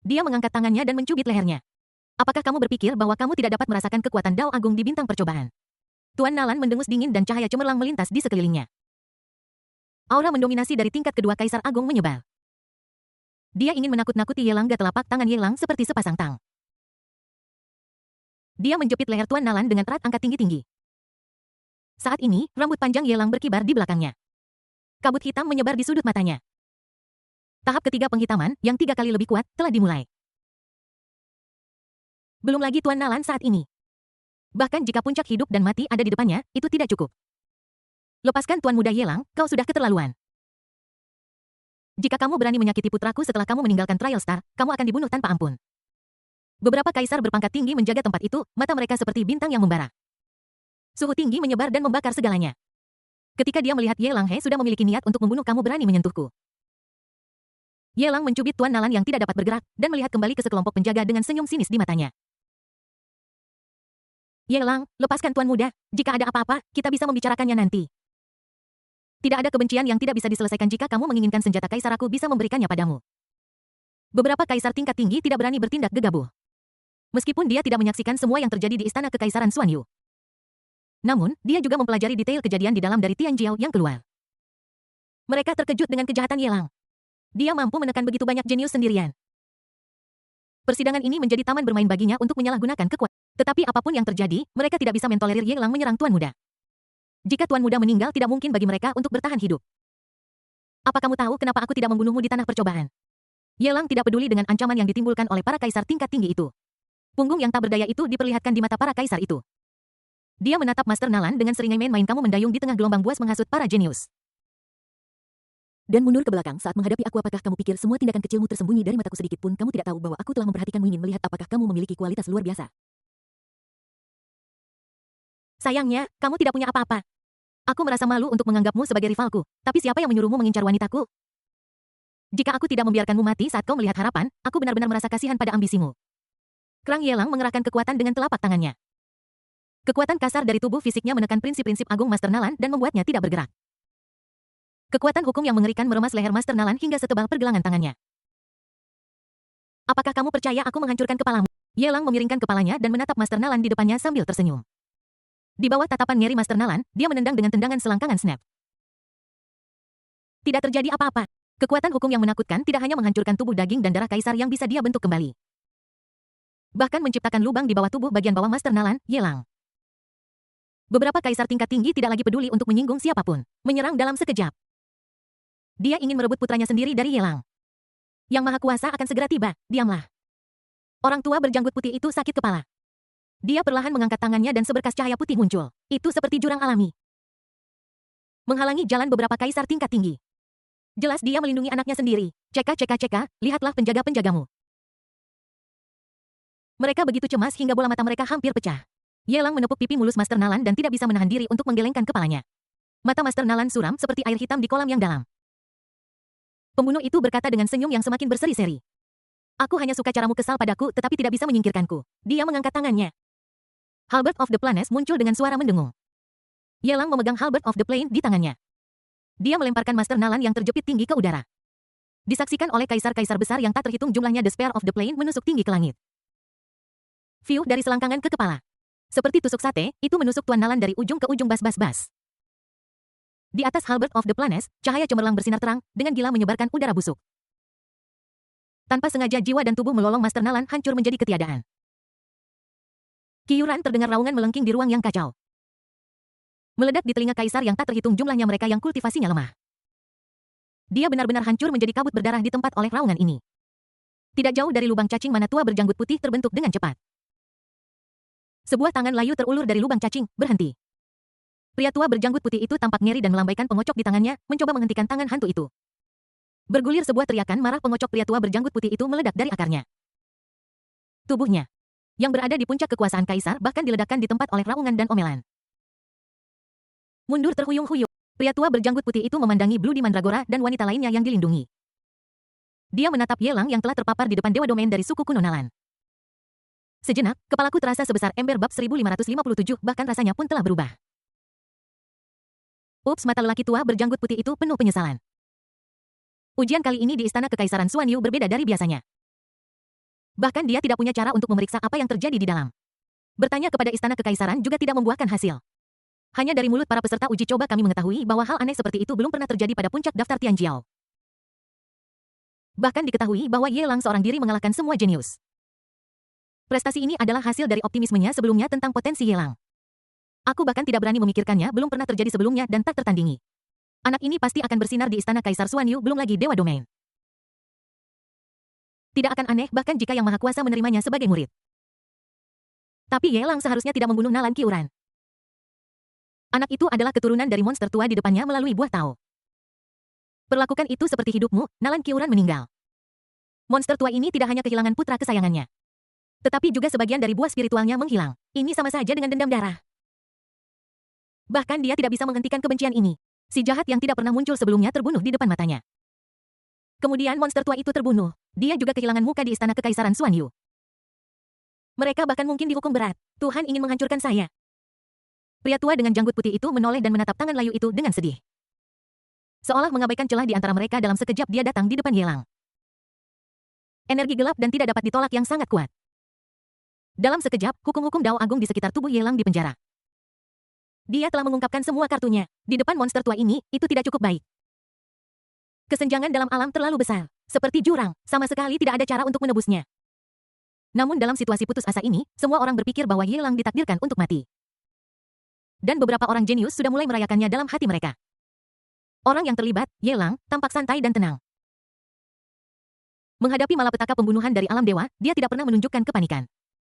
Dia mengangkat tangannya dan mencubit lehernya. Apakah kamu berpikir bahwa kamu tidak dapat merasakan kekuatan Dao Agung di bintang percobaan? Tuan Nalan mendengus dingin dan cahaya cemerlang melintas di sekelilingnya. Aura mendominasi dari tingkat kedua Kaisar Agung menyebar. Dia ingin menakut-nakuti Yelang ke telapak tangan Yelang seperti sepasang tang. Dia menjepit leher Tuan Nalan dengan erat angkat tinggi-tinggi. Saat ini, rambut panjang Yelang berkibar di belakangnya. Kabut hitam menyebar di sudut matanya. Tahap ketiga penghitaman, yang 3 kali lebih kuat, telah dimulai. Belum lagi Tuan Nalan saat ini. Bahkan jika puncak hidup dan mati ada di depannya, itu tidak cukup. Lepaskan Tuan Muda Yelang, kau sudah keterlaluan. Jika kamu berani menyakiti putraku setelah kamu meninggalkan Trial Star, kamu akan dibunuh tanpa ampun. Beberapa kaisar berpangkat tinggi menjaga tempat itu, mata mereka seperti bintang yang membara. Suhu tinggi menyebar dan membakar segalanya. Ketika dia melihat Ye Lang He sudah memiliki niat untuk membunuh kamu berani menyentuhku. Ye Lang mencubit Tuan Nalan yang tidak dapat bergerak, dan melihat kembali ke sekelompok penjaga dengan senyum sinis di matanya. Ye Lang, lepaskan Tuan Muda, jika ada apa-apa, kita bisa membicarakannya nanti. Tidak ada kebencian yang tidak bisa diselesaikan jika kamu menginginkan senjata kaisar aku bisa memberikannya padamu. Beberapa kaisar tingkat tinggi tidak berani bertindak gegabah. Meskipun dia tidak menyaksikan semua yang terjadi di istana kekaisaran Xuanyu. Namun, dia juga mempelajari detail kejadian di dalam dari Tian Jiao yang keluar. Mereka terkejut dengan kejahatan Ye Lang. Dia mampu menekan begitu banyak jenius sendirian. Persidangan ini menjadi taman bermain baginya untuk menyalahgunakan kekuatan. Tetapi apapun yang terjadi, mereka tidak bisa mentolerir Ye Lang menyerang Tuan Muda. Jika Tuan Muda meninggal tidak mungkin bagi mereka untuk bertahan hidup. Apa kamu tahu kenapa aku tidak membunuhmu di tanah percobaan? Ye Lang tidak peduli dengan ancaman yang ditimbulkan oleh para kaisar tingkat tinggi itu. Punggung yang tak berdaya itu diperlihatkan di mata para kaisar itu. Dia menatap Master Nalan dengan seringai main-main kamu mendayung di tengah gelombang buas menghasut para jenius. Dan mundur ke belakang saat menghadapi aku. Apakah kamu pikir semua tindakan kecilmu tersembunyi dari mataku? Sedikit pun kamu tidak tahu bahwa aku telah memperhatikanmu, ingin melihat apakah kamu memiliki kualitas luar biasa. Sayangnya, kamu tidak punya apa-apa. Aku merasa malu untuk menganggapmu sebagai rivalku, tapi siapa yang menyuruhmu mengincar wanitaku? Jika aku tidak membiarkanmu mati saat kau melihat harapan, aku benar-benar merasa kasihan pada ambisimu. Krang Ye Lang mengerahkan kekuatan dengan telapak tangannya. Kekuatan kasar dari tubuh fisiknya menekan prinsip-prinsip agung Master Nalan dan membuatnya tidak bergerak. Kekuatan hukum yang mengerikan meremas leher Master Nalan hingga setebal pergelangan tangannya. Apakah kamu percaya aku menghancurkan kepalamu? Ye Lang memiringkan kepalanya dan menatap Master Nalan di depannya sambil tersenyum. Di bawah tatapan ngeri Master Nalan, dia menendang dengan tendangan selangkangan snap. Tidak terjadi apa-apa. Kekuatan hukum yang menakutkan tidak hanya menghancurkan tubuh daging dan darah kaisar yang bisa dia bentuk kembali. Bahkan menciptakan lubang di bawah tubuh bagian bawah Master Nalan, Ye Lang. Beberapa kaisar tingkat tinggi tidak lagi peduli untuk menyinggung siapapun. Menyerang dalam sekejap. Dia ingin merebut putranya sendiri dari Ye Lang. Yang Maha Kuasa akan segera tiba, diamlah. Orang tua berjanggut putih itu sakit kepala. Dia perlahan mengangkat tangannya dan seberkas cahaya putih muncul. Itu seperti jurang alami. Menghalangi jalan beberapa kaisar tingkat tinggi. Jelas dia melindungi anaknya sendiri. Ceka, lihatlah penjaga-penjagamu. Mereka begitu cemas hingga bola mata mereka hampir pecah. Ye Lang menepuk pipi mulus Master Nalan dan tidak bisa menahan diri untuk menggelengkan kepalanya. Mata Master Nalan suram seperti air hitam di kolam yang dalam. Pembunuh itu berkata dengan senyum yang semakin berseri-seri. Aku hanya suka caramu kesal padaku tetapi tidak bisa menyingkirkanku. Dia mengangkat tangannya. Halberd of the Plains muncul dengan suara mendengung. Ye Lang memegang Halberd of the Plain di tangannya. Dia melemparkan Master Nalan yang terjepit tinggi ke udara. Disaksikan oleh kaisar-kaisar besar yang tak terhitung jumlahnya, The Spear of the Plain menusuk tinggi ke langit. View dari selangkangan ke kepala. Seperti tusuk sate, itu menusuk Tuan Nalan dari ujung ke ujung bas. Di atas Halberd of the Plains, cahaya cemerlang bersinar terang, dengan gila menyebarkan udara busuk. Tanpa sengaja jiwa dan tubuh melolong Master Nalan hancur menjadi ketiadaan. Kiuran terdengar raungan melengking di ruang yang kacau. Meledak di telinga kaisar yang tak terhitung jumlahnya mereka yang kultivasinya lemah. Dia benar-benar hancur menjadi kabut berdarah di tempat oleh raungan ini. Tidak jauh dari lubang cacing mana tua berjanggut putih terbentuk dengan cepat. Sebuah tangan layu terulur dari lubang cacing, berhenti. Pria tua berjanggut putih itu tampak ngeri dan melambaikan pengocok di tangannya, mencoba menghentikan tangan hantu itu. Bergulir sebuah teriakan marah, pengocok pria tua berjanggut putih itu meledak dari akarnya. Tubuhnya, yang berada di puncak kekuasaan kaisar, bahkan diledakkan di tempat oleh raungan dan omelan. Mundur terhuyung-huyung. Pria tua berjanggut putih itu memandangi Blue di Mandragora dan wanita lainnya yang dilindungi. Dia menatap Ye Lang yang telah terpapar di depan Dewa Domain dari suku kuno Nalan. Sejenak, kepalaku terasa sebesar ember bab 1557, bahkan rasanya pun telah berubah. Ups, mata lelaki tua berjanggut putih itu penuh penyesalan. Ujian kali ini di istana kekaisaran Xuanyu berbeda dari biasanya. Bahkan dia tidak punya cara untuk memeriksa apa yang terjadi di dalam. Bertanya kepada istana kekaisaran juga tidak membuahkan hasil. Hanya dari mulut para peserta uji coba kami mengetahui bahwa hal aneh seperti itu belum pernah terjadi pada puncak daftar Tianjiao. Bahkan diketahui bahwa Ye Lang seorang diri mengalahkan semua jenius. Prestasi ini adalah hasil dari optimismenya sebelumnya tentang potensi Ye Lang. Aku bahkan tidak berani memikirkannya, belum pernah terjadi sebelumnya dan tak tertandingi. Anak ini pasti akan bersinar di istana Kaisar Xuan Yu, belum lagi Dewa Domain. Tidak akan aneh bahkan jika Yang Maha Kuasa menerimanya sebagai murid. Tapi Ye Lang seharusnya tidak membunuh Nalan Qiuran. Anak itu adalah keturunan dari monster tua di depannya melalui buah Tao. Perlakukan itu seperti hidupmu, Nalan Qiuran meninggal. Monster tua ini tidak hanya kehilangan putra kesayangannya, tetapi juga sebagian dari buah spiritualnya menghilang. Ini sama saja dengan dendam darah. Bahkan dia tidak bisa menghentikan kebencian ini. Si jahat yang tidak pernah muncul sebelumnya terbunuh di depan matanya. Kemudian monster tua itu terbunuh. Dia juga kehilangan muka di istana Kekaisaran Xuan Yu. Mereka bahkan mungkin dihukum berat. Tuhan ingin menghancurkan saya. Pria tua dengan janggut putih itu menoleh dan menatap tangan layu itu dengan sedih. Seolah mengabaikan celah di antara mereka, dalam sekejap dia datang di depan Ye Lang. Energi gelap dan tidak dapat ditolak yang sangat kuat. Dalam sekejap, hukum-hukum Dao Agung di sekitar tubuh Ye Lang dipenjara. Dia telah mengungkapkan semua kartunya. Di depan monster tua ini, itu tidak cukup baik. Kesenjangan dalam alam terlalu besar. Seperti jurang, sama sekali tidak ada cara untuk menebusnya. Namun dalam situasi putus asa ini, semua orang berpikir bahwa Ye Lang ditakdirkan untuk mati. Dan beberapa orang jenius sudah mulai merayakannya dalam hati mereka. Orang yang terlibat, Ye Lang, tampak santai dan tenang. Menghadapi malapetaka pembunuhan dari alam dewa, dia tidak pernah menunjukkan kepanikan.